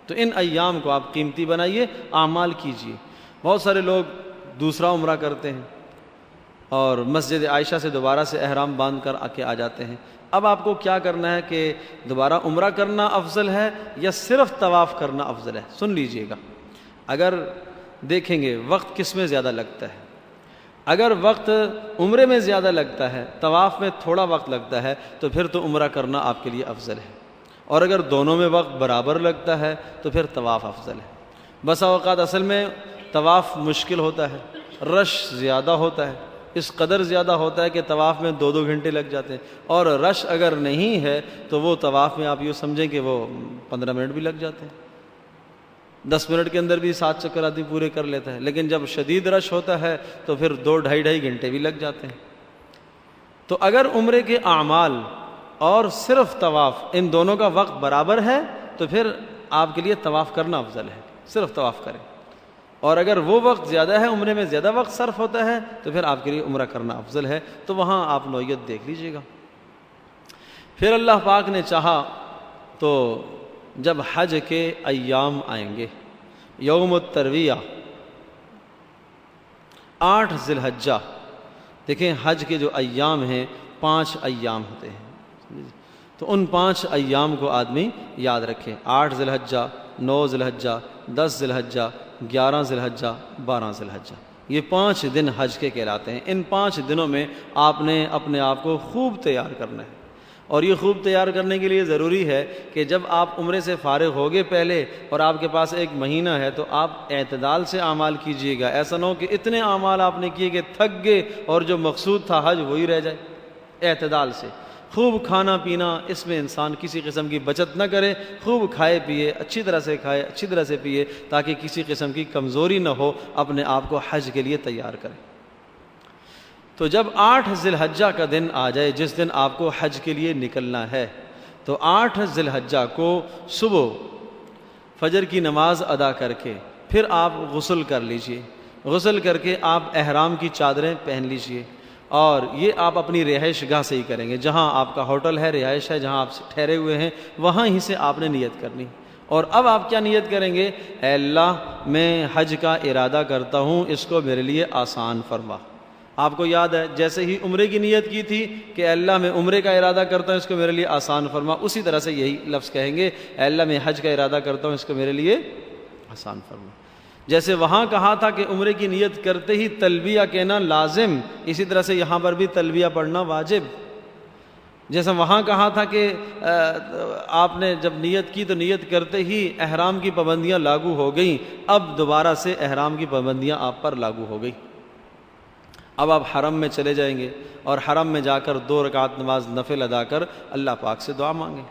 تو ان ایام کو آپ قیمتی بنائیے، اعمال کیجیے۔ بہت سارے لوگ دوسرا عمرہ کرتے ہیں اور مسجد عائشہ سے دوبارہ سے احرام باندھ کر آ جاتے ہیں۔ اب آپ کو کیا کرنا ہے کہ دوبارہ عمرہ کرنا افضل ہے یا صرف طواف کرنا افضل ہے؟ سن لیجئے گا، اگر دیکھیں گے وقت کس میں زیادہ لگتا ہے، اگر وقت عمرے میں زیادہ لگتا ہے، طواف میں تھوڑا وقت لگتا ہے، تو پھر تو عمرہ کرنا آپ کے لیے افضل ہے، اور اگر دونوں میں وقت برابر لگتا ہے تو پھر طواف افضل ہے۔ بسا اوقات اصل میں طواف مشکل ہوتا ہے، رش زیادہ ہوتا ہے، اس قدر زیادہ ہوتا ہے کہ طواف میں 2 گھنٹے لگ جاتے ہیں، اور رش اگر نہیں ہے تو وہ طواف میں آپ یوں سمجھیں کہ وہ 15 منٹ بھی لگ جاتے ہیں، 10 منٹ کے اندر بھی 7 چکر آدمی پورے کر لیتا ہے، لیکن جب شدید رش ہوتا ہے تو پھر 2-2.5 گھنٹے بھی لگ جاتے ہیں۔ تو اگر عمرے کے اعمال اور صرف طواف ان دونوں کا وقت برابر ہے تو پھر آپ کے لیے طواف کرنا افضل ہے، صرف طواف کریں، اور اگر وہ وقت زیادہ ہے، عمرے میں زیادہ وقت صرف ہوتا ہے تو پھر آپ کے لیے عمرہ کرنا افضل ہے۔ تو وہاں آپ نوعیت دیکھ لیجئے گا۔ پھر اللہ پاک نے چاہا تو جب حج کے ایام آئیں گے، یوم الترویہ 8 ذی الحجہ، دیکھیں حج کے جو ایام ہیں 5 ایام ہوتے ہیں، تو ان 5 ایام کو آدمی یاد رکھے، 8 ذی الحجہ، 9 ذی الحجہ، 10 ذی الحجہ، 11 ذی الحجہ، 12 ذی الحجہ، یہ 5 دن حج کے کہلاتے ہیں۔ ان 5 دنوں میں آپ نے اپنے آپ کو خوب تیار کرنا ہے، اور یہ خوب تیار کرنے کے لیے ضروری ہے کہ جب آپ عمرے سے فارغ ہوگے پہلے اور آپ کے پاس ایک مہینہ ہے تو آپ اعتدال سے اعمال کیجئے گا، ایسا نہ ہو کہ اتنے اعمال آپ نے کیے کہ تھک گئے اور جو مقصود تھا حج وہی رہ جائے۔ اعتدال سے خوب کھانا پینا، اس میں انسان کسی قسم کی بچت نہ کرے، خوب کھائے پیے، اچھی طرح سے کھائے، اچھی طرح سے پیے، تاکہ کسی قسم کی کمزوری نہ ہو، اپنے آپ کو حج کے لیے تیار کرے۔ تو جب 8 ذی الحجہ کا دن آ جائے، جس دن آپ کو حج کے لیے نکلنا ہے، تو 8 ذی الحجہ کو صبح فجر کی نماز ادا کر کے پھر آپ غسل کر لیجئے، غسل کر کے آپ احرام کی چادریں پہن لیجئے، اور یہ آپ اپنی رہائش گاہ سے ہی کریں گے، جہاں آپ کا ہوٹل ہے، رہائش ہے، جہاں آپ ٹھہرے ہوئے ہیں، وہاں ہی سے آپ نے نیت کرنی۔ اور اب آپ کیا نیت کریں گے؟ اے اللہ میں حج کا ارادہ کرتا ہوں، اس کو میرے لیے آسان فرما۔ آپ کو یاد ہے جیسے ہی عمرے کی نیت کی تھی کہ اے اللہ میں عمرے کا ارادہ کرتا ہوں، اس کو میرے لیے آسان فرما، اسی طرح سے یہی لفظ کہیں گے، اے اللہ میں حج کا ارادہ کرتا ہوں، اس کو میرے لیے آسان فرما۔ جیسے وہاں کہا تھا کہ عمرے کی نیت کرتے ہی تلبیہ کہنا لازم، اسی طرح سے یہاں پر بھی تلبیہ پڑھنا واجب۔ جیسے وہاں کہا تھا کہ آپ نے جب نیت کی تو نیت کرتے ہی احرام کی پابندیاں لاگو ہو گئیں، اب دوبارہ سے احرام کی پابندیاں آپ پر لاگو ہو گئی۔ اب آپ حرم میں چلے جائیں گے اور حرم میں جا کر 2 رکعت نماز نفل ادا کر اللہ پاک سے دعا مانگیں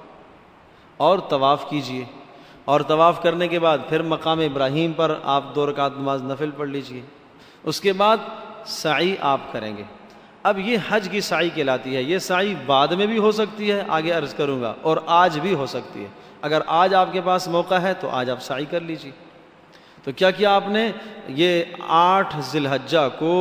اور طواف کیجئے، اور طواف کرنے کے بعد پھر مقام ابراہیم پر آپ 2 رکعت نماز نفل پڑھ لیجئے، اس کے بعد سعی آپ کریں گے۔ اب یہ حج کی سعی کہلاتی ہے، یہ سعی بعد میں بھی ہو سکتی ہے، آگے عرض کروں گا، اور آج بھی ہو سکتی ہے۔ اگر آج آپ کے پاس موقع ہے تو آج آپ سعی کر لیجئے، تو کیا کیا آپ نے؟ یہ 8 ذی الحجہ کو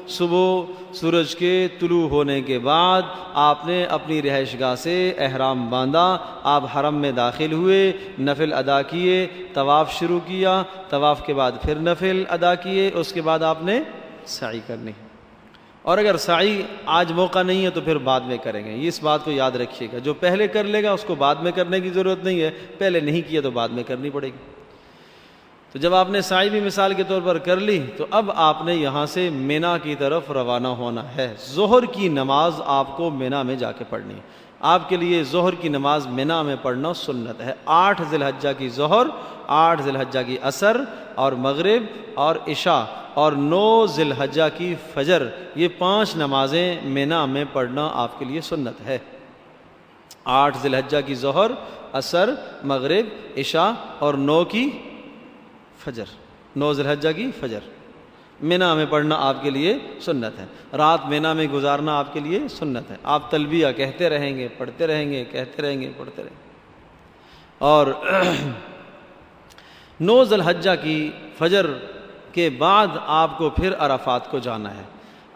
صبح سورج کے طلوع ہونے کے بعد آپ نے اپنی رہائش گاہ سے احرام باندھا، آپ حرم میں داخل ہوئے، نفل ادا کیے، طواف شروع کیا، طواف کے بعد پھر نفل ادا کیے، اس کے بعد آپ نے سعی کرنی۔ اور اگر سعی آج موقع نہیں ہے تو پھر بعد میں کریں گے، اس بات کو یاد رکھیے گا، جو پہلے کر لے گا اس کو بعد میں کرنے کی ضرورت نہیں ہے، پہلے نہیں کیا تو بعد میں کرنی پڑے گی۔ تو جب آپ نے سعی بھی مثال کے طور پر کر لی تو اب آپ نے یہاں سے مینا کی طرف روانہ ہونا ہے۔ ظہر کی نماز آپ کو مینا میں جا کے پڑھنی ہے، آپ کے لیے ظہر کی نماز مینا میں پڑھنا سنت ہے۔ 8 ذی الحجہ کی ظہر، 8 ذی الحجہ کی عصر اور مغرب اور عشاء اور 9 ذی الحجہ کی فجر، یہ 5 نمازیں مینا میں پڑھنا آپ کے لیے سنت ہے۔ 8 ذی الحجہ کی ظہر، عصر، مغرب، عشاء اور 9 کی فجر، 9 ذی الحجہ کی فجر مینا میں پڑھنا آپ کے لیے سنت ہے۔ رات مینا میں گزارنا آپ کے لیے سنت ہے۔ آپ تلبیہ کہتے رہیں گے، پڑھتے رہیں گے، کہتے رہیں گے، پڑھتے رہیں گے۔ اور 9 ذی الحجہ کی فجر کے بعد آپ کو پھر عرفات کو جانا ہے۔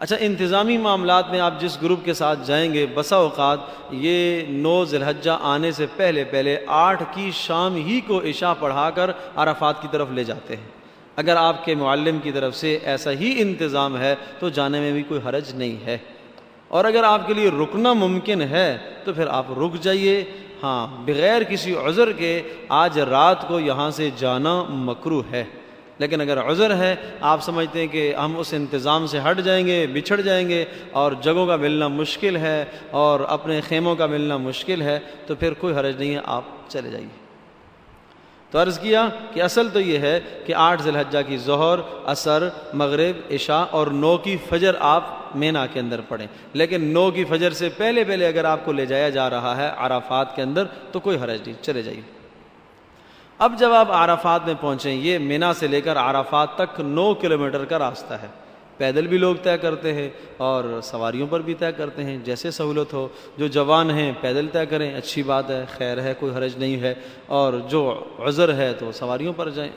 اچھا، انتظامی معاملات میں آپ جس گروپ کے ساتھ جائیں گے، بسا اوقات یہ 9 ذی الحجہ آنے سے پہلے 8 کی شام ہی کو عشاء پڑھا کر عرفات کی طرف لے جاتے ہیں۔ اگر آپ کے معلم کی طرف سے ایسا ہی انتظام ہے تو جانے میں بھی کوئی حرج نہیں ہے، اور اگر آپ کے لیے رکنا ممکن ہے تو پھر آپ رک جائیے۔ ہاں، بغیر کسی عذر کے آج رات کو یہاں سے جانا مکروہ ہے، لیکن اگر عذر ہے، آپ سمجھتے ہیں کہ ہم اس انتظام سے ہٹ جائیں گے، بچھڑ جائیں گے اور جگہوں کا ملنا مشکل ہے اور اپنے خیموں کا ملنا مشکل ہے، تو پھر کوئی حرج نہیں ہے، آپ چلے جائیے۔ تو عرض کیا کہ اصل تو یہ ہے کہ 8 ذی الحجہ کی ظہر، عصر، مغرب، عشاء اور 9 کی فجر آپ مینا کے اندر پڑھیں، لیکن 9 کی فجر سے پہلے اگر آپ کو لے جایا جا رہا ہے عرفات کے اندر تو کوئی حرج نہیں، چلے جائیے۔ اب جب آپ عرفات میں پہنچیں، یہ مینا سے لے کر عرفات تک 9 کلومیٹر کا راستہ ہے، پیدل بھی لوگ طے کرتے ہیں اور سواریوں پر بھی طے کرتے ہیں، جیسے سہولت ہو۔ جو جوان ہیں پیدل طے کریں، اچھی بات ہے، خیر ہے، کوئی حرج نہیں ہے، اور جو عذر ہے تو سواریوں پر جائیں۔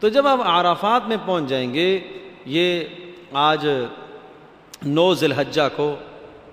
تو جب آپ عرفات میں پہنچ جائیں گے، یہ آج 9 ذی الحجہ کو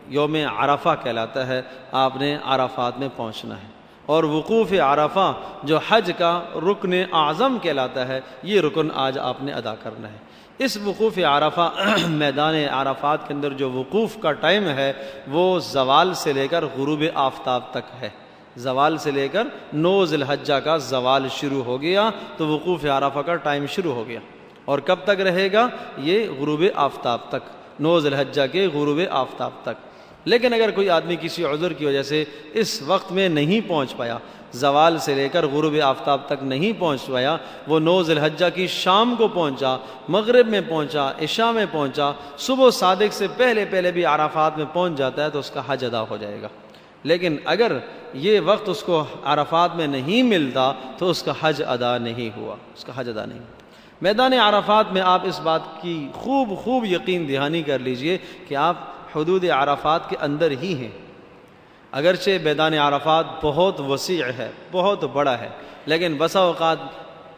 یوم عرفہ کہلاتا ہے، آپ نے عرفات میں پہنچنا ہے، اور وقوف عرفہ جو حج کا رکن اعظم کہلاتا ہے، یہ رکن آج آپ نے ادا کرنا ہے۔ اس وقوف عرفہ میدان عرفات کے اندر جو وقوف کا ٹائم ہے وہ زوال سے لے کر غروب آفتاب تک ہے۔ زوال سے لے کر 9 ذی الحجہ کا زوال شروع ہو گیا تو وقوف عرفہ کا ٹائم شروع ہو گیا، اور کب تک رہے گا؟ یہ غروب آفتاب تک، 9 ذی الحجہ کے غروب آفتاب تک۔ لیکن اگر کوئی آدمی کسی عذر کی وجہ سے اس وقت میں نہیں پہنچ پایا، زوال سے لے کر غروب آفتاب تک نہیں پہنچ پایا، وہ 9 ذی الحجہ کی شام کو پہنچا، مغرب میں پہنچا، عشاء میں پہنچا، صبح صادق سے پہلے بھی عرفات میں پہنچ جاتا ہے تو اس کا حج ادا ہو جائے گا۔ لیکن اگر یہ وقت اس کو عرفات میں نہیں ملتا تو اس کا حج ادا نہیں ہوا، اس کا حج ادا نہیں ہوا۔ میدان عرفات میں آپ اس بات کی خوب یقین دہانی کر لیجئے کہ آپ حدود عرفات کے اندر ہی ہیں۔ اگرچہ میدان عرفات بہت وسیع ہے، بہت بڑا ہے، لیکن بسا اوقات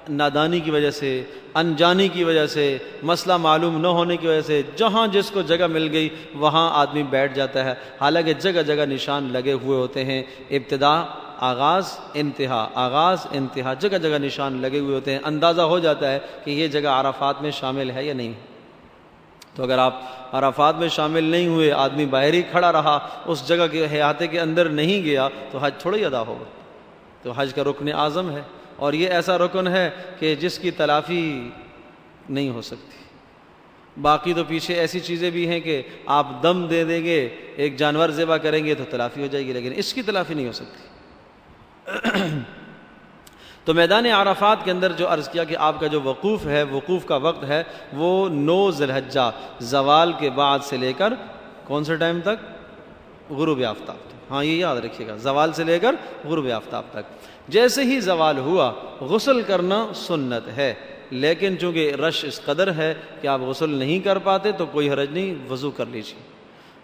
نادانی کی وجہ سے، انجانی کی وجہ سے، مسئلہ معلوم نہ ہونے کی وجہ سے جہاں جس کو جگہ مل گئی وہاں آدمی بیٹھ جاتا ہے، حالانکہ جگہ نشان لگے ہوئے ہوتے ہیں، ابتدا، آغاز، انتہا، آغاز، انتہا، جگہ نشان لگے ہوئے ہوتے ہیں، اندازہ ہو جاتا ہے کہ یہ جگہ عرفات میں شامل ہے یا نہیں۔ تو اگر آپ عرفات میں شامل نہیں ہوئے، آدمی باہر ہی کھڑا رہا، اس جگہ کے احاطے کے اندر نہیں گیا تو حج تھوڑا ہی ادا ہوگا۔ تو حج کا رکن اعظم ہے، اور یہ ایسا رکن ہے کہ جس کی تلافی نہیں ہو سکتی۔ باقی تو پیچھے ایسی چیزیں بھی ہیں کہ آپ دم دے دیں گے، ایک جانور ذبح کریں گے تو تلافی ہو جائے گی، لیکن اس کی تلافی نہیں ہو سکتی۔ تو میدان عرفات کے اندر جو عرض کیا کہ آپ کا جو وقوف ہے، وقوف کا وقت ہے وہ 9 ذی الحجہ زوال کے بعد سے لے کر کون سے ٹائم تک؟ غروب آفتاب تک۔ ہاں، یہ یاد رکھیے گا، زوال سے لے کر غروب آفتاب تک۔ جیسے ہی زوال ہوا غسل کرنا سنت ہے، لیکن چونکہ رش اس قدر ہے کہ آپ غسل نہیں کر پاتے تو کوئی حرج نہیں، وضو کر لیجیے،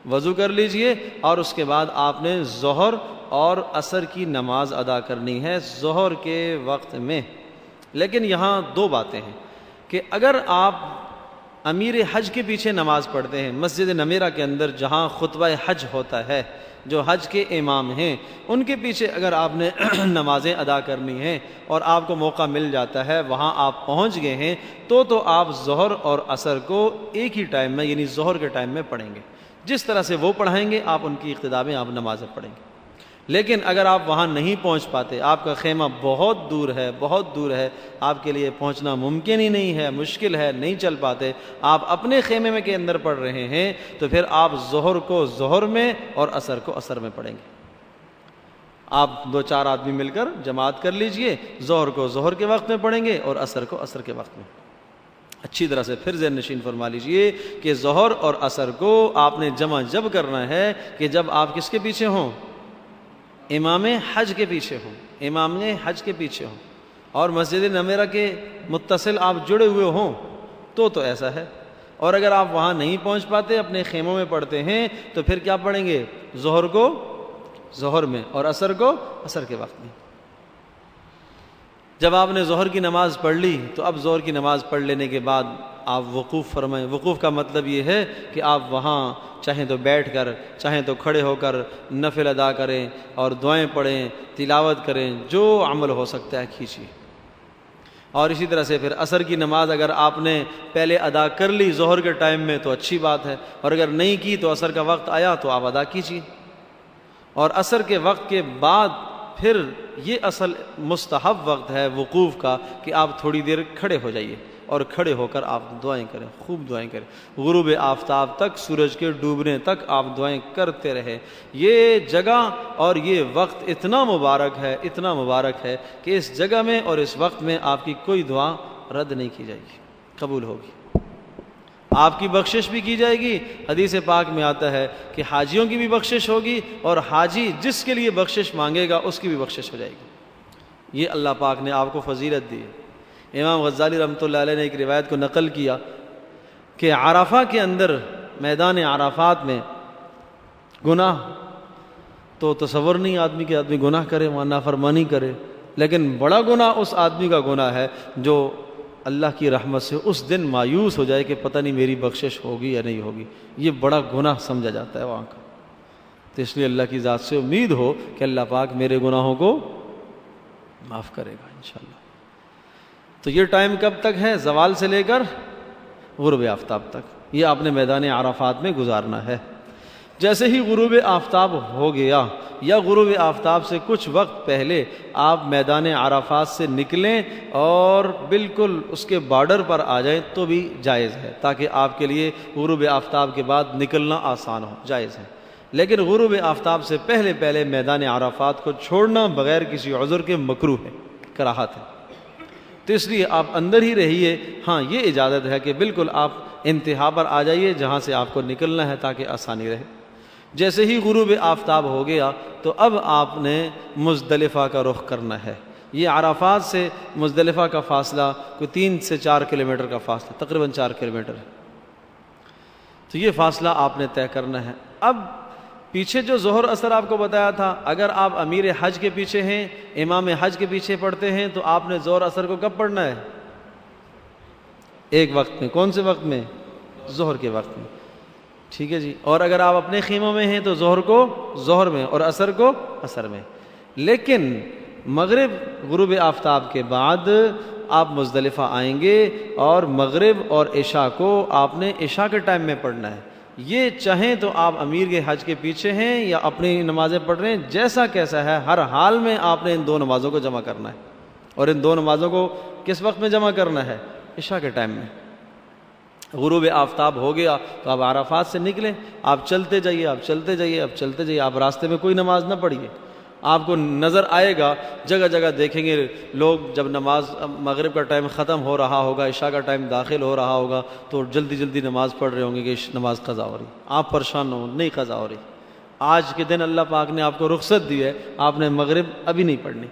وضو کر لیجئے، اور اس کے بعد آپ نے ظہر اور عصر کی نماز ادا کرنی ہے۔ ظہر کے وقت میں لیکن یہاں دو باتیں ہیں کہ اگر آپ امیر حج کے پیچھے نماز پڑھتے ہیں، مسجد نمیرہ کے اندر جہاں خطبہ حج ہوتا ہے، جو حج کے امام ہیں ان کے پیچھے اگر آپ نے نمازیں ادا کرنی ہیں اور آپ کو موقع مل جاتا ہے، وہاں آپ پہنچ گئے ہیں، تو آپ ظہر اور عصر کو ایک ہی ٹائم میں یعنی ظہر کے ٹائم میں پڑھیں گے۔ جس طرح سے وہ پڑھائیں گے آپ ان کی اقتداء میں آپ نمازیں پڑھیں گے۔ لیکن اگر آپ وہاں نہیں پہنچ پاتے، آپ کا خیمہ بہت دور ہے، آپ کے لیے پہنچنا ممکن ہی نہیں ہے، مشکل ہے، نہیں چل پاتے، آپ اپنے خیمے میں کے اندر پڑھ رہے ہیں، تو پھر آپ ظہر کو ظہر میں اور عصر کو عصر میں پڑھیں گے۔ آپ 2-4 آدمی مل کر جماعت کر لیجئے، ظہر کو ظہر کے وقت میں پڑھیں گے اور عصر کو عصر کے وقت میں۔ اچھی طرح سے پھر ذہن نشین فرما لیجئے کہ ظہر اور عصر کو آپ نے جمع جب کرنا ہے کہ جب آپ کس کے پیچھے ہوں؟ امام حج کے پیچھے ہوں، امام حج کے پیچھے ہوں، اور مسجد نمیرہ کے متصل آپ جڑے ہوئے ہوں تو ایسا ہے۔ اور اگر آپ وہاں نہیں پہنچ پاتے، اپنے خیموں میں پڑھتے ہیں، تو پھر کیا پڑھیں گے؟ ظہر کو ظہر میں اور عصر کو عصر کے وقت میں۔ جب آپ نے ظہر کی نماز پڑھ لی تو اب ظہر کی نماز پڑھ لینے کے بعد آپ وقوف فرمائیں۔ وقوف کا مطلب یہ ہے کہ آپ وہاں چاہیں تو بیٹھ کر، چاہیں تو کھڑے ہو کر نفل ادا کریں اور دعائیں پڑھیں، تلاوت کریں، جو عمل ہو سکتا ہے کیجیے۔ اور اسی طرح سے پھر عصر کی نماز اگر آپ نے پہلے ادا کر لی ظہر کے ٹائم میں تو اچھی بات ہے، اور اگر نہیں کی تو عصر کا وقت آیا تو آپ ادا کیجیے۔ اور عصر کے وقت کے بعد پھر یہ اصل مستحب وقت ہے وقوف کا کہ آپ تھوڑی دیر کھڑے ہو جائیے اور کھڑے ہو کر آپ دعائیں کریں، خوب دعائیں کریں، غروب آفتاب تک، سورج کے ڈوبنے تک آپ دعائیں کرتے رہیں۔ یہ جگہ اور یہ وقت اتنا مبارک ہے کہ اس جگہ میں اور اس وقت میں آپ کی کوئی دعا رد نہیں کی جائے گی، قبول ہوگی، آپ کی بخشش بھی کی جائے گی۔ حدیث پاک میں آتا ہے کہ حاجیوں کی بھی بخشش ہوگی، اور حاجی جس کے لیے بخشش مانگے گا اس کی بھی بخشش ہو جائے گی۔ یہ اللہ پاک نے آپ کو فضیلت دی ہے۔ امام غزالی رحمۃ اللہ علیہ نے ایک روایت کو نقل کیا کہ عرفہ کے اندر، میدان عرفات میں گناہ تو تصور نہیں آدمی کہ آدمی گناہ کرے، وہاں نافرمانی کرے، لیکن بڑا گناہ اس آدمی کا گناہ ہے جو اللہ کی رحمت سے اس دن مایوس ہو جائے کہ پتہ نہیں میری بخشش ہوگی یا نہیں ہوگی۔ یہ بڑا گناہ سمجھا جاتا ہے وہاں کا۔ تو اس لیے اللہ کی ذات سے امید ہو کہ اللہ پاک میرے گناہوں کو معاف کرے گا انشاءاللہ۔ تو یہ ٹائم کب تک ہے؟ زوال سے لے کر غروب آفتاب تک، یہ آپ نے میدان عرفات میں گزارنا ہے۔ جیسے ہی غروب آفتاب ہو گیا یا غروب آفتاب سے کچھ وقت پہلے آپ میدان عرفات سے نکلیں اور بالکل اس کے بارڈر پر آ جائیں تو بھی جائز ہے، تاکہ آپ کے لیے غروب آفتاب کے بعد نکلنا آسان ہو، جائز ہے۔ لیکن غروب آفتاب سے پہلے میدان عرفات کو چھوڑنا بغیر کسی عذر کے مکروہ ہے، کراہت ہے۔ تو اس لیے آپ اندر ہی رہیے۔ ہاں یہ اجازت ہے کہ بالکل آپ انتہا پر آ جائیے جہاں سے آپ کو نکلنا ہے تاکہ آسانی رہے۔ جیسے ہی غروب آفتاب ہو گیا تو اب آپ نے مزدلفہ کا رخ کرنا ہے۔ یہ عرفات سے مزدلفہ کا فاصلہ کوئی 3 سے 4 کلومیٹر کا فاصلہ، تقریباً 4 کلومیٹر ہے۔ تو یہ فاصلہ آپ نے طے کرنا ہے۔ اب پیچھے جو ظہر عصر آپ کو بتایا تھا، اگر آپ امیر حج کے پیچھے ہیں، امام حج کے پیچھے پڑھتے ہیں، تو آپ نے ظہر عصر کو کب پڑھنا ہے؟ ایک وقت میں۔ کون سے وقت میں؟ ظہر کے وقت میں، ٹھیک ہے جی۔ اور اگر آپ اپنے خیموں میں ہیں تو ظہر کو ظہر میں اور عصر کو عصر میں۔ لیکن مغرب غروب آفتاب کے بعد آپ مزدلفہ آئیں گے اور مغرب اور عشاء کو آپ نے عشاء کے ٹائم میں پڑھنا ہے۔ یہ چاہیں تو آپ امیر کے حج کے پیچھے ہیں یا اپنی نمازیں پڑھ رہے ہیں، جیسا کیسا ہے، ہر حال میں آپ نے ان دو نمازوں کو جمع کرنا ہے۔ اور ان دو نمازوں کو کس وقت میں جمع کرنا ہے؟ عشاء کے ٹائم میں۔ غروب آفتاب ہو گیا تو آپ عرفات سے نکلیں، آپ چلتے جائیے، آپ راستے میں کوئی نماز نہ پڑھیے۔ آپ کو نظر آئے گا جگہ جگہ دیکھیں گے لوگ جب نماز مغرب کا ٹائم ختم ہو رہا ہوگا، عشاء کا ٹائم داخل ہو رہا ہوگا تو جلدی جلدی نماز پڑھ رہے ہوں گے کہ نماز قضا ہو رہی۔ آپ پریشان نہ ہو، نہیں قضا ہو رہی۔ آج کے دن اللہ پاک نے آپ کو رخصت دی ہے، آپ نے مغرب ابھی نہیں پڑھنی،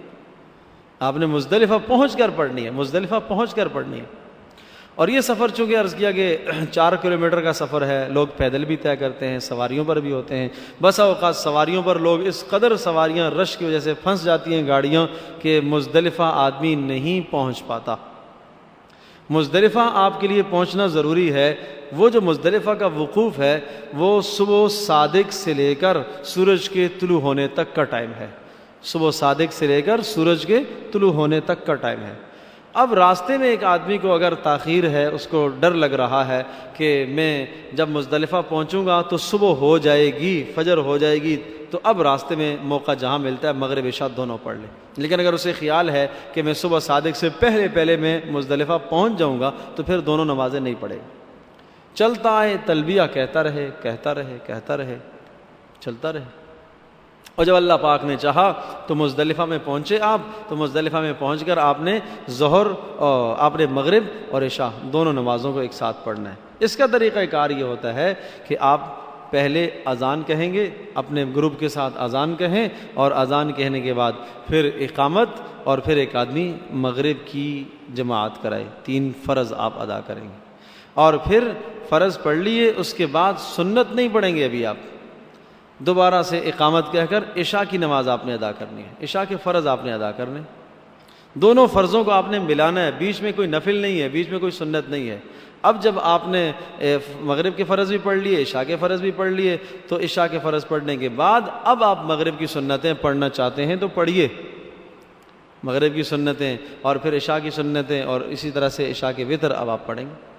آپ نے مزدلفہ پہنچ کر پڑھنی ہے، مزدلفہ پہنچ کر پڑھنی ہے۔ اور یہ سفر چونکہ عرض کیا کہ 4 کلومیٹر کا سفر ہے، لوگ پیدل بھی طے کرتے ہیں، سواریوں پر بھی ہوتے ہیں۔ بسا اوقات سواریوں پر لوگ اس قدر سواریاں رش کی وجہ سے پھنس جاتی ہیں گاڑیاں کہ مزدلفہ آدمی نہیں پہنچ پاتا۔ مزدلفہ آپ کے لیے پہنچنا ضروری ہے۔ وہ جو مزدلفہ کا وقوف ہے وہ صبح صادق سے لے کر سورج کے طلوع ہونے تک کا ٹائم ہے۔ صبح صادق سے لے کر سورج کے طلوع ہونے تک کا ٹائم ہے۔ اب راستے میں ایک آدمی کو اگر تاخیر ہے، اس کو ڈر لگ رہا ہے کہ میں جب مزدلفہ پہنچوں گا تو صبح ہو جائے گی، فجر ہو جائے گی، تو اب راستے میں موقع جہاں ملتا ہے مغرب عشاء دونوں پڑھ لے۔ لیکن اگر اسے خیال ہے کہ میں صبح صادق سے پہلے میں مزدلفہ پہنچ جاؤں گا تو پھر دونوں نمازیں نہیں پڑھے گی۔ چلتا آئے، تلبیہ کہتا رہے، چلتا رہے۔ اور جب اللہ پاک نے چاہا تو مزدلفہ میں پہنچے آپ، تو مزدلفہ میں پہنچ کر آپ نے ظہر اور آپ نے مغرب اور عشاء دونوں نمازوں کو ایک ساتھ پڑھنا ہے۔ اس کا طریقہ کار یہ ہوتا ہے کہ آپ پہلے اذان کہیں گے، اپنے گروپ کے ساتھ اذان کہیں، اور اذان کہنے کے بعد پھر اقامت، اور پھر ایک آدمی مغرب کی جماعت کرائے، 3 فرض آپ ادا کریں گے، اور پھر فرض پڑھ لیے، اس کے بعد سنت نہیں پڑھیں گے ابھی آپ، دوبارہ سے اقامت کہہ کر عشاء کی نماز آپ نے ادا کرنی ہے، عشاء کے فرض آپ نے ادا کرنے، دونوں فرضوں کو آپ نے ملانا ہے، بیچ میں کوئی نفل نہیں ہے، بیچ میں کوئی سنت نہیں ہے۔ اب جب آپ نے مغرب کے فرض بھی پڑھ لیے، عشاء کے فرض بھی پڑھ لیے، تو عشاء کے فرض پڑھنے کے بعد اب آپ مغرب کی سنتیں پڑھنا چاہتے ہیں تو پڑھیے، مغرب کی سنتیں اور پھر عشاء کی سنتیں، اور اسی طرح سے عشاء کے وتر اب آپ پڑھیں گے۔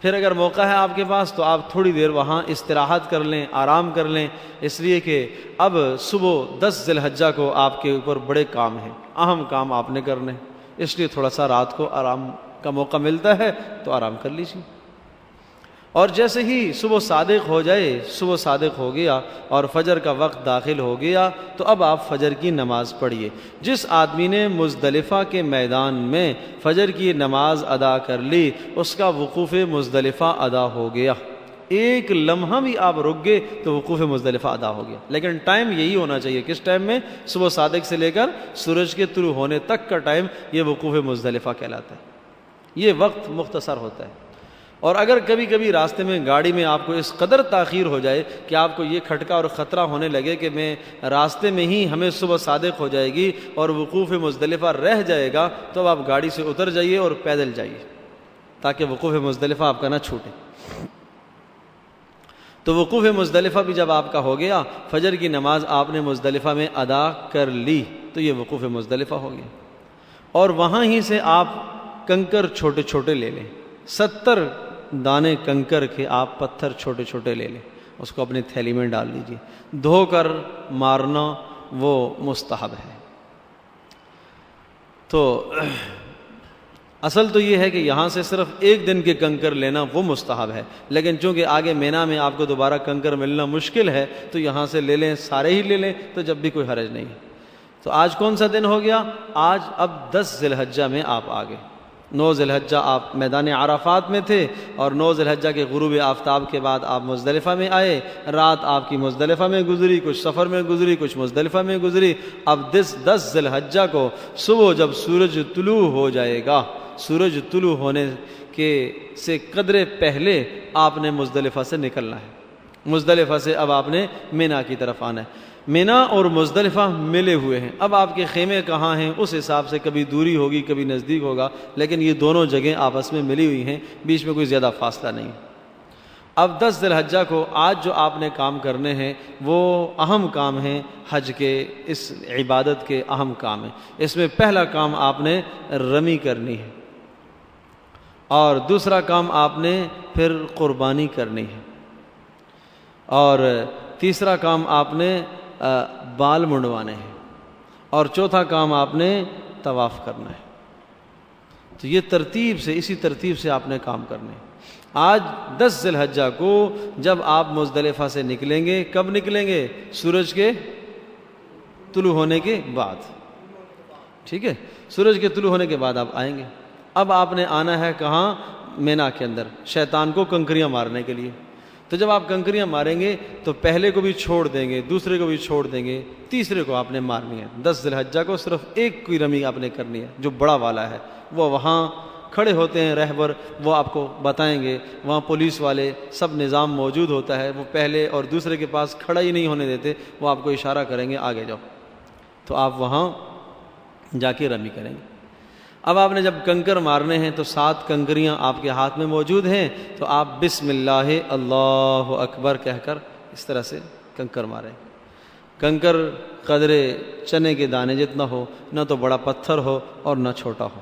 پھر اگر موقع ہے آپ کے پاس تو آپ تھوڑی دیر وہاں استراحت کر لیں، آرام کر لیں، اس لیے کہ اب صبح 10 ذی الحجہ کو آپ کے اوپر بڑے کام ہیں، اہم کام آپ نے کرنے، اس لیے تھوڑا سا رات کو آرام کا موقع ملتا ہے تو آرام کر لیجیے۔ اور جیسے ہی صبح صادق ہو جائے، صبح صادق ہو گیا اور فجر کا وقت داخل ہو گیا، تو اب آپ فجر کی نماز پڑھیے۔ جس آدمی نے مزدلفہ کے میدان میں فجر کی نماز ادا کر لی، اس کا وقوف مزدلفہ ادا ہو گیا، ایک لمحہ بھی آپ رک گئے تو وقوف مزدلفہ ادا ہو گیا۔ لیکن ٹائم یہی ہونا چاہیے، کس ٹائم میں؟ صبح صادق سے لے کر سورج کے طلوع ہونے تک کا ٹائم، یہ وقوف مزدلفہ کہلاتا ہے۔ یہ وقت مختصر ہوتا ہے، اور اگر کبھی کبھی راستے میں گاڑی میں آپ کو اس قدر تاخیر ہو جائے کہ آپ کو یہ کھٹکا اور خطرہ ہونے لگے کہ میں راستے میں ہی ہمیں صبح صادق ہو جائے گی اور وقوف مزدلفہ رہ جائے گا، تو اب آپ گاڑی سے اتر جائیے اور پیدل جائیے تاکہ وقوف مزدلفہ آپ کا نہ چھوٹے۔ تو وقوف مزدلفہ بھی جب آپ کا ہو گیا، فجر کی نماز آپ نے مزدلفہ میں ادا کر لی، تو یہ وقوف مزدلفہ ہو گیا۔ اور وہاں ہی سے آپ کنکر چھوٹے چھوٹے لے لیں، 70 دانے کنکر کے آپ پتھر چھوٹے چھوٹے لے لیں، اس کو اپنی تھیلی میں ڈال لیجیے، دھو کر مارنا وہ مستحب ہے۔ تو اصل تو یہ ہے کہ یہاں سے صرف 1 دن کے کنکر لینا وہ مستحب ہے، لیکن چونکہ آگے مینا میں آپ کو دوبارہ کنکر ملنا مشکل ہے تو یہاں سے لے لیں، سارے ہی لے لیں، تو جب بھی کوئی حرج نہیں۔ تو آج کون سا دن ہو گیا؟ آج اب 10 ذی الحجہ میں آپ آ گئے۔ 9 ذی الحجہ آپ میدان عرفات میں تھے، اور 9 ذی الحجہ کے غروب آفتاب کے بعد آپ مزدلفہ میں آئے، رات آپ کی مزدلفہ میں گزری، کچھ سفر میں گزری، کچھ مزدلفہ میں گزری۔ اب 10 ذی الحجہ کو صبح جب سورج طلوع ہو جائے گا، سورج طلوع ہونے کے سے قدر پہلے آپ نے مزدلفہ سے نکلنا ہے، مزدلفہ سے اب آپ نے مینا کی طرف آنا ہے۔ مینا اور مزدلفہ ملے ہوئے ہیں، اب آپ کے خیمے کہاں ہیں اس حساب سے کبھی دوری ہوگی کبھی نزدیک ہوگا، لیکن یہ دونوں جگہیں آپس میں ملی ہوئی ہیں، بیچ میں کوئی زیادہ فاصلہ نہیں۔ اب 10 ذی الحجہ کو آج جو آپ نے کام کرنے ہیں وہ اہم کام ہیں، حج کے اس عبادت کے اہم کام ہیں۔ اس میں پہلا کام آپ نے رمی کرنی ہے، اور دوسرا کام آپ نے پھر قربانی کرنی ہے، اور تیسرا کام آپ نے بال منڈوانے ہیں، اور چوتھا کام آپ نے طواف کرنا ہے۔ تو یہ ترتیب سے، اسی ترتیب سے آپ نے کام کرنے ہیں۔ آج 10 ذی الحجہ کو جب آپ مزدلفہ سے نکلیں گے، کب نکلیں گے؟ سورج کے طلوع ہونے کے بعد، ٹھیک ہے، سورج کے طلوع ہونے کے بعد آپ آئیں گے۔ اب آپ نے آنا ہے کہاں؟ مینا کے اندر، شیطان کو کنکریاں مارنے کے لیے۔ تو جب آپ کنکریاں ماریں گے تو پہلے کو بھی چھوڑ دیں گے، دوسرے کو بھی چھوڑ دیں گے، تیسرے کو آپ نے مارنی ہے۔ 10 ذی الحجہ کو صرف ایک کوئی رمی آپ نے کرنی ہے جو بڑا والا ہے، وہ وہاں کھڑے ہوتے ہیں رہبر، وہ آپ کو بتائیں گے، وہاں پولیس والے سب نظام موجود ہوتا ہے، وہ پہلے اور دوسرے کے پاس کھڑا ہی نہیں ہونے دیتے، وہ آپ کو اشارہ کریں گے آگے جاؤ، تو آپ وہاں جا کے رمی کریں گے۔ اب آپ نے جب کنکر مارنے ہیں تو 7 کنکریاں آپ کے ہاتھ میں موجود ہیں، تو آپ بسم اللہ اللہ اکبر کہہ کر اس طرح سے کنکر ماریں۔ کنکر قدر چنے کے دانے جتنا ہو، نہ تو بڑا پتھر ہو اور نہ چھوٹا ہو،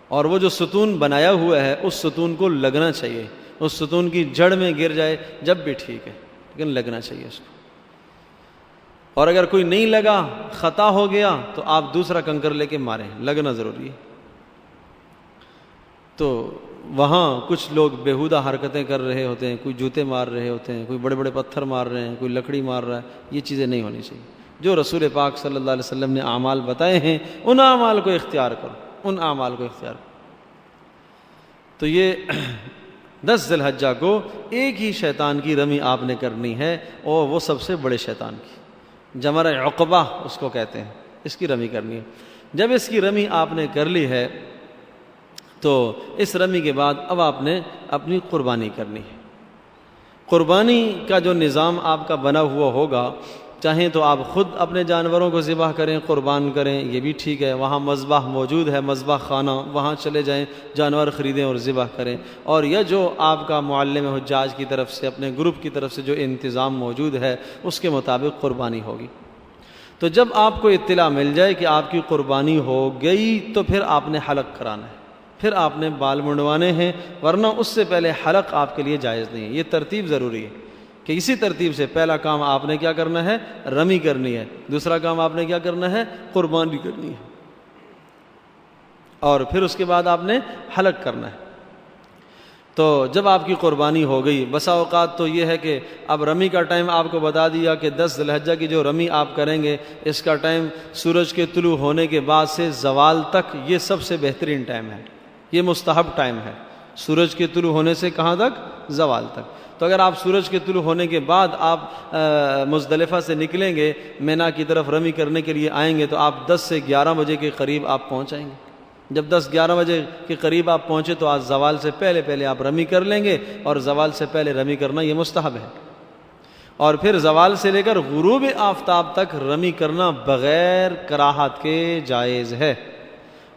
اور وہ جو ستون بنایا ہوا ہے اس ستون کو لگنا چاہیے، اس ستون کی جڑ میں گر جائے جب بھی ٹھیک ہے، لیکن لگنا چاہیے اس کو۔ اور اگر کوئی نہیں لگا، خطا ہو گیا، تو آپ دوسرا کنکر لے کے ماریں، لگنا ضروری ہے۔ تو وہاں کچھ لوگ بیہودہ حرکتیں کر رہے ہوتے ہیں، کوئی جوتے مار رہے ہوتے ہیں، کوئی بڑے بڑے پتھر مار رہے ہیں، کوئی لکڑی مار رہا ہے، یہ چیزیں نہیں ہونی چاہیے۔ جو رسول پاک صلی اللہ علیہ وسلم نے اعمال بتائے ہیں ان اعمال کو اختیار کرو، ان اعمال کو اختیار کرو۔ تو یہ 10 ذی الحجہ کو ایک ہی شیطان کی رمی آپ نے کرنی ہے، اور وہ سب سے بڑے شیطان کی، جمرہ عقبہ اس کو کہتے ہیں، اس کی رمی کرنی ہے۔ جب اس کی رمی آپ نے کر لی ہے تو اس رمی کے بعد اب آپ نے اپنی قربانی کرنی ہے۔ قربانی کا جو نظام آپ کا بنا ہوا ہوگا، چاہیں تو آپ خود اپنے جانوروں کو ذبح کریں، قربان کریں، یہ بھی ٹھیک ہے، وہاں مذبح موجود ہے، مذبح خانہ، وہاں چلے جائیں، جانور خریدیں اور ذبح کریں، اور یہ جو آپ کا معلم حجاج کی طرف سے، اپنے گروپ کی طرف سے جو انتظام موجود ہے اس کے مطابق قربانی ہوگی۔ تو جب آپ کو اطلاع مل جائے کہ آپ کی قربانی ہو گئی تو پھر آپ نے حلق کرانا ہے، پھر آپ نے بال منڈوانے ہیں، ورنہ اس سے پہلے حلق آپ کے لیے جائز نہیں ہے۔ یہ ترتیب ضروری ہے کہ اسی ترتیب سے پہلا کام آپ نے کیا کرنا ہے، رمی کرنی ہے، دوسرا کام آپ نے کیا کرنا ہے، قربانی کرنی ہے، اور پھر اس کے بعد آپ نے حلق کرنا ہے۔ تو جب آپ کی قربانی ہو گئی، بسا اوقات تو یہ ہے کہ اب رمی کا ٹائم آپ کو بتا دیا کہ 10 ذی الحجہ کی جو رمی آپ کریں گے اس کا ٹائم سورج کے طلوع ہونے کے بعد سے زوال تک، یہ سب سے بہترین ٹائم ہے، یہ مستحب ٹائم ہے، سورج کے طلوع ہونے سے کہاں تک، زوال تک۔ تو اگر آپ سورج کے طلوع ہونے کے بعد آپ مزدلفہ سے نکلیں گے، مینا کی طرف رمی کرنے کے لیے آئیں گے، تو آپ 10 سے 11 بجے کے قریب آپ پہنچ جائیں گے۔ جب 10-11 بجے کے قریب آپ پہنچے تو آج زوال سے پہلے آپ رمی کر لیں گے، اور زوال سے پہلے رمی کرنا یہ مستحب ہے۔ اور پھر زوال سے لے کر غروب آفتاب تک رمی کرنا بغیر کراہت کے جائز ہے،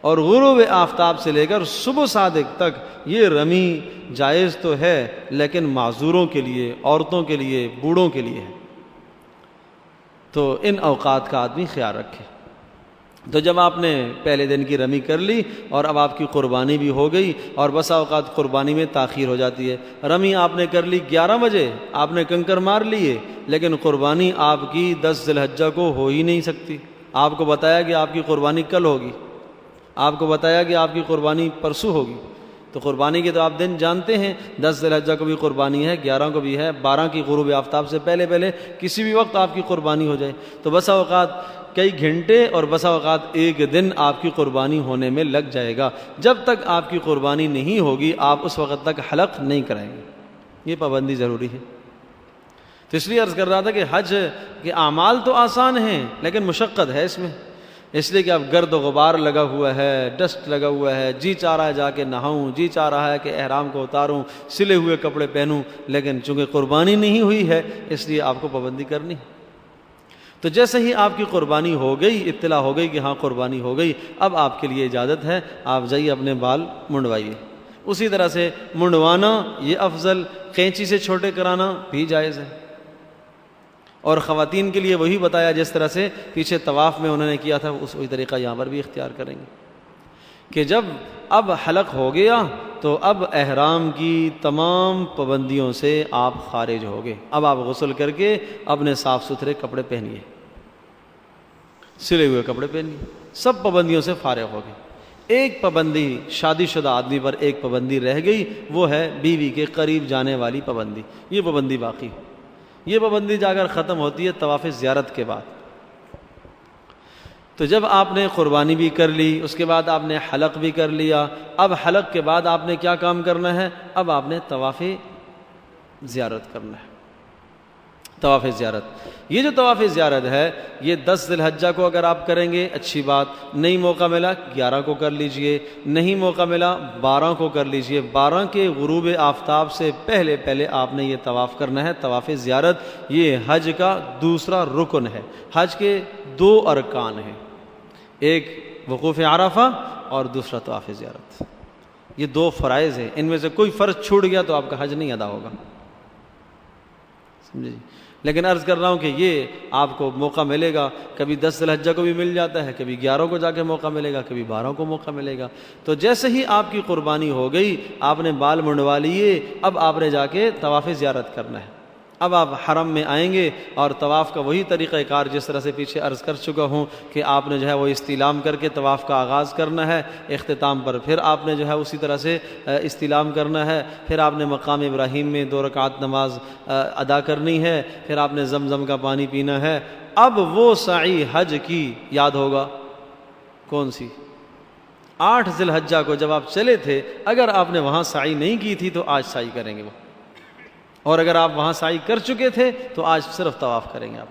اور غروب آفتاب سے لے کر صبح صادق تک یہ رمی جائز تو ہے، لیکن معذوروں کے لیے، عورتوں کے لیے، بوڑھوں کے لیے ہے۔ تو ان اوقات کا آدمی خیال رکھے۔ تو جب آپ نے پہلے دن کی رمی کر لی اور اب آپ کی قربانی بھی ہو گئی، اور بسا اوقات قربانی میں تاخیر ہو جاتی ہے، رمی آپ نے کر لی 11 بجے، آپ نے کنکر مار لیے، لیکن قربانی آپ کی 10 ذی الحجہ کو ہو ہی نہیں سکتی۔ آپ کو بتایا کہ آپ کی قربانی کل ہوگی، آپ کو بتایا کہ آپ کی قربانی پرسوں ہوگی، تو قربانی کے تو آپ دن جانتے ہیں، 10 ذی الحجہ کو بھی قربانی ہے، 11 کو بھی ہے، 12 کی غروب آفتاب سے پہلے کسی بھی وقت آپ کی قربانی ہو جائے، تو بسا اوقات کئی گھنٹے اور بسا اوقات ایک دن آپ کی قربانی ہونے میں لگ جائے گا۔ جب تک آپ کی قربانی نہیں ہوگی آپ اس وقت تک حلق نہیں کرائیں گے، یہ پابندی ضروری ہے۔ تو اس لیے عرض کر رہا تھا کہ حج کے اعمال تو آسان ہیں لیکن مشقت ہے اس میں، اس لیے کہ اب گرد و غبار لگا ہوا ہے، ڈسٹ لگا ہوا ہے، جی چاہ رہا ہے جا کے نہاؤں، جی چاہ رہا ہے کہ احرام کو اتاروں، سلے ہوئے کپڑے پہنوں، لیکن چونکہ قربانی نہیں ہوئی ہے اس لیے آپ کو پابندی کرنی ہے۔ تو جیسے ہی آپ کی قربانی ہو گئی، اطلاع ہو گئی کہ ہاں قربانی ہو گئی، اب آپ کے لیے اجازت ہے آپ جائیے اپنے بال منڈوائیے۔ اسی طرح سے منڈوانا یہ افضل، قینچی سے چھوٹے کرانا بھی جائز ہے، اور خواتین کے لیے وہی بتایا جس طرح سے پیچھے طواف میں انہوں نے کیا تھا، وہی طریقہ یہاں پر بھی اختیار کریں گے کہ جب اب حلق ہو گیا تو اب احرام کی تمام پابندیوں سے آپ خارج ہو گئے۔ اب آپ غسل کر کے اپنے صاف ستھرے کپڑے پہنیے، سلے ہوئے کپڑے پہنیے، سب پابندیوں سے فارغ ہو گئے۔ ایک پابندی شادی شدہ آدمی پر ایک پابندی رہ گئی، وہ ہے بیوی کے قریب جانے والی پابندی، یہ پابندی باقی، یہ پابندی جا کر ختم ہوتی ہے طواف زیارت کے بعد۔ تو جب آپ نے قربانی بھی کر لی، اس کے بعد آپ نے حلق بھی کر لیا، اب حلق کے بعد آپ نے کیا کام کرنا ہے، اب آپ نے طواف زیارت کرنا ہے۔ طواف زیارت۔ یہ جو طواف زیارت ہے یہ 10 ذی الحجہ کو اگر آپ کریں گے اچھی بات، نہیں موقع ملا 11 کو کر لیجئے، نہیں موقع ملا 12 کو کر لیجئے۔ 12 کے غروب آفتاب سے پہلے پہلے آپ نے یہ طواف کرنا ہے۔ طواف زیارت یہ حج کا دوسرا رکن ہے۔ حج کے 2 ارکان ہیں، ایک وقوف عرفہ اور دوسرا طواف زیارت۔ یہ 2 فرائض ہیں، ان میں سے کوئی فرض چھوٹ گیا تو آپ کا حج نہیں ادا ہوگا، سمجھے؟ لیکن عرض کر رہا ہوں کہ یہ آپ کو موقع ملے گا، کبھی 10 ذی الحجہ کو بھی مل جاتا ہے، کبھی 11 کو جا کے موقع ملے گا، کبھی 12 کو موقع ملے گا۔ تو جیسے ہی آپ کی قربانی ہو گئی، آپ نے بال منڈوا لیے، اب آپ نے جا کے طواف زیارت کرنا ہے۔ اب آپ حرم میں آئیں گے اور طواف کا وہی طریقہ کار جس طرح سے پیچھے عرض کر چکا ہوں کہ آپ نے جو ہے وہ استلام کر کے طواف کا آغاز کرنا ہے، اختتام پر پھر آپ نے جو ہے اسی طرح سے استلام کرنا ہے، پھر آپ نے مقام ابراہیم میں 2 رکعت نماز ادا کرنی ہے، پھر آپ نے زمزم کا پانی پینا ہے۔ اب وہ سعی حج کی یاد ہوگا کون سی؟ 8 ذی الحجہ کو جب آپ چلے تھے، اگر آپ نے وہاں سعی نہیں کی تھی تو آج سعی کریں گے وہ، اور اگر آپ وہاں سعی کر چکے تھے تو آج صرف طواف کریں گے آپ۔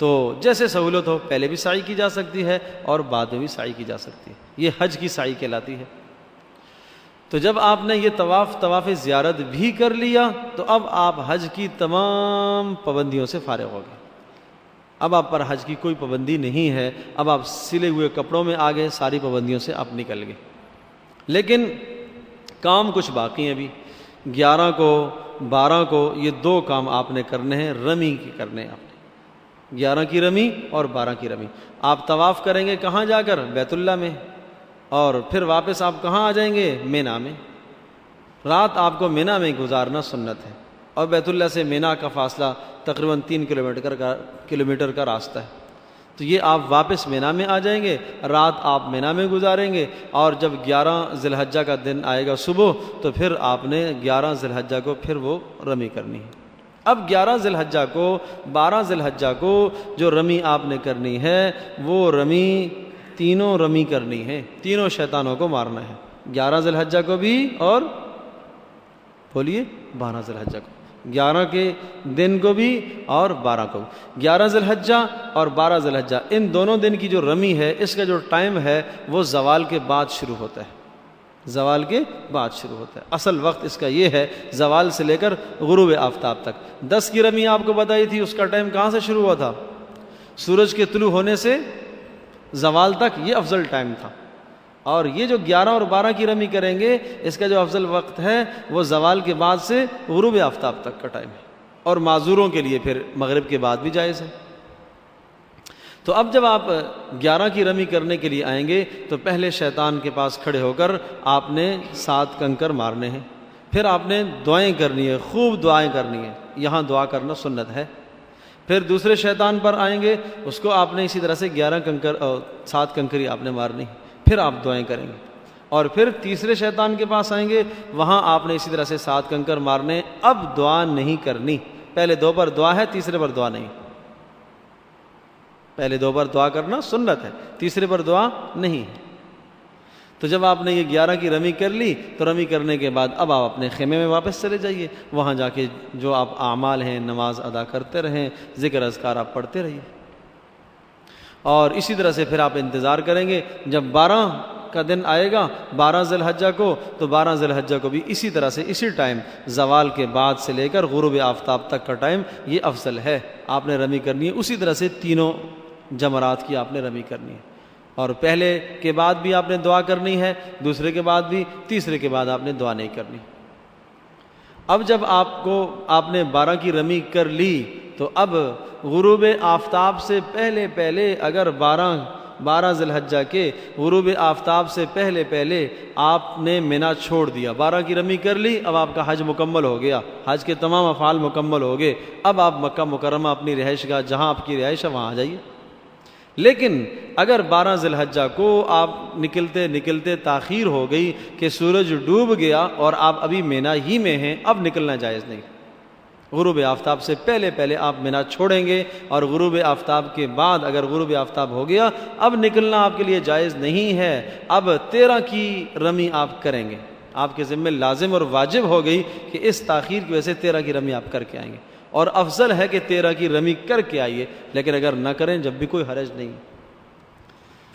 تو جیسے سہولت ہو، پہلے بھی سعی کی جا سکتی ہے اور بعد میں بھی سعی کی جا سکتی ہے، یہ حج کی سعی کہلاتی ہے۔ تو جب آپ نے یہ طواف زیارت بھی کر لیا تو اب آپ حج کی تمام پابندیوں سے فارغ ہو گئے۔ اب آپ پر حج کی کوئی پابندی نہیں ہے، اب آپ سلے ہوئے کپڑوں میں آ گئے، ساری پابندیوں سے آپ نکل گئے۔ لیکن کام کچھ باقی ہیں ابھی، 11 کو 12 کو یہ 2 کام آپ نے کرنے ہیں، رمی کی کرنے ہیں آپ نے، 11 کی رمی اور 12 کی رمی۔ آپ طواف کریں گے کہاں جا کر؟ بیت اللہ میں، اور پھر واپس آپ کہاں آ جائیں گے؟ مینا میں۔ رات آپ کو مینا میں گزارنا سنت ہے، اور بیت اللہ سے مینا کا فاصلہ تقریباً 3 کلومیٹر کا راستہ ہے۔ تو یہ آپ واپس مینا میں آ جائیں گے، رات آپ مینا میں گزاریں گے، اور جب 11 ذی الحجہ کا دن آئے گا صبح تو پھر آپ نے 11 ذی الحجہ کو پھر وہ رمی کرنی ہے۔ اب 11 ذی الحجہ کو 12 ذی الحجہ کو جو رمی آپ نے کرنی ہے وہ رمی تینوں رمی کرنی ہے، تینوں شیطانوں کو مارنا ہے، 11 ذی الحجہ کو بھی اور بولیے 12 ذی الحجہ کو، 11 کے دن کو بھی اور 12 کو۔ 11 ذی الحجہ اور 12 ذی الحجہ ان دونوں دن کی جو رمی ہے اس کا جو ٹائم ہے وہ زوال کے بعد شروع ہوتا ہے، زوال کے بعد شروع ہوتا ہے۔ اصل وقت اس کا یہ ہے زوال سے لے کر غروب آفتاب تک۔ 10 کی رمی آپ کو بتائی تھی، اس کا ٹائم کہاں سے شروع ہوا تھا؟ سورج کے طلوع ہونے سے زوال تک، یہ افضل ٹائم تھا۔ اور یہ جو 11 اور 12 کی رمی کریں گے اس کا جو افضل وقت ہے وہ زوال کے بعد سے غروب آفتاب تک کا ٹائم ہے، اور معذوروں کے لیے پھر مغرب کے بعد بھی جائز ہے۔ تو اب جب آپ 11 کی رمی کرنے کے لیے آئیں گے تو پہلے شیطان کے پاس کھڑے ہو کر آپ نے 7 کنکر مارنے ہیں، پھر آپ نے دعائیں کرنی ہے، خوب دعائیں کرنی ہے، یہاں دعا کرنا سنت ہے۔ پھر دوسرے شیطان پر آئیں گے، اس کو آپ نے اسی طرح سے 7 کنکری آپ نے مارنی، پھر آپ دعائیں کریں گے۔ اور پھر تیسرے شیطان کے پاس آئیں گے، وہاں آپ نے اسی طرح سے 7 کنکر مارنے، اب دعا نہیں کرنی۔ پہلے 2 پر دعا ہے، تیسرے پر دعا نہیں۔ پہلے 2 پر دعا کرنا سنت ہے، تیسرے پر دعا نہیں ہے۔ تو جب آپ نے یہ 11 کی رمی کر لی تو رمی کرنے کے بعد اب آپ اپنے خیمے میں واپس چلے جائیے، وہاں جا کے جو آپ اعمال ہیں، نماز ادا کرتے رہیں، ذکر اذکار آپ پڑھتے رہیے، اور اسی طرح سے پھر آپ انتظار کریں گے جب 12 کا دن آئے گا 12 ذی الحجہ کو، تو 12 ذی الحجہ کو بھی اسی طرح سے اسی ٹائم زوال کے بعد سے لے کر غروب آفتاب تک کا ٹائم یہ افضل ہے، آپ نے رمی کرنی ہے۔ اسی طرح سے تینوں جمرات کی آپ نے رمی کرنی ہے، اور پہلے کے بعد بھی آپ نے دعا کرنی ہے، دوسرے کے بعد بھی، تیسرے کے بعد آپ نے دعا نہیں کرنی۔ اب جب آپ نے 12 کی رمی کر لی تو اب غروب آفتاب سے پہلے پہلے، اگر 12 ذی الحجہ کے غروب آفتاب سے پہلے پہلے آپ نے مینا چھوڑ دیا، 12 کی رمی کر لی، اب آپ کا حج مکمل ہو گیا، حج کے تمام افعال مکمل ہو گئے، اب آپ مکہ مکرمہ اپنی رہائش گاہ جہاں آپ کی رہائش ہے وہاں آ جائیے۔ لیکن اگر 12 ذی الحجہ کو آپ نکلتے نکلتے تاخیر ہو گئی کہ سورج ڈوب گیا اور آپ ابھی مینا ہی میں ہیں، اب نکلنا جائز نہیں، غروب آفتاب سے پہلے پہلے آپ مینا چھوڑیں گے، اور غروب آفتاب کے بعد اگر غروب آفتاب ہو گیا اب نکلنا آپ کے لیے جائز نہیں ہے، اب 13 کی رمی آپ کریں گے، آپ کے ذمہ لازم اور واجب ہو گئی کہ اس تاخیر کی وجہ سے 13 کی رمی آپ کر کے آئیں گے۔ اور افضل ہے کہ 13 کی رمی کر کے آئیے، لیکن اگر نہ کریں جب بھی کوئی حرج نہیں۔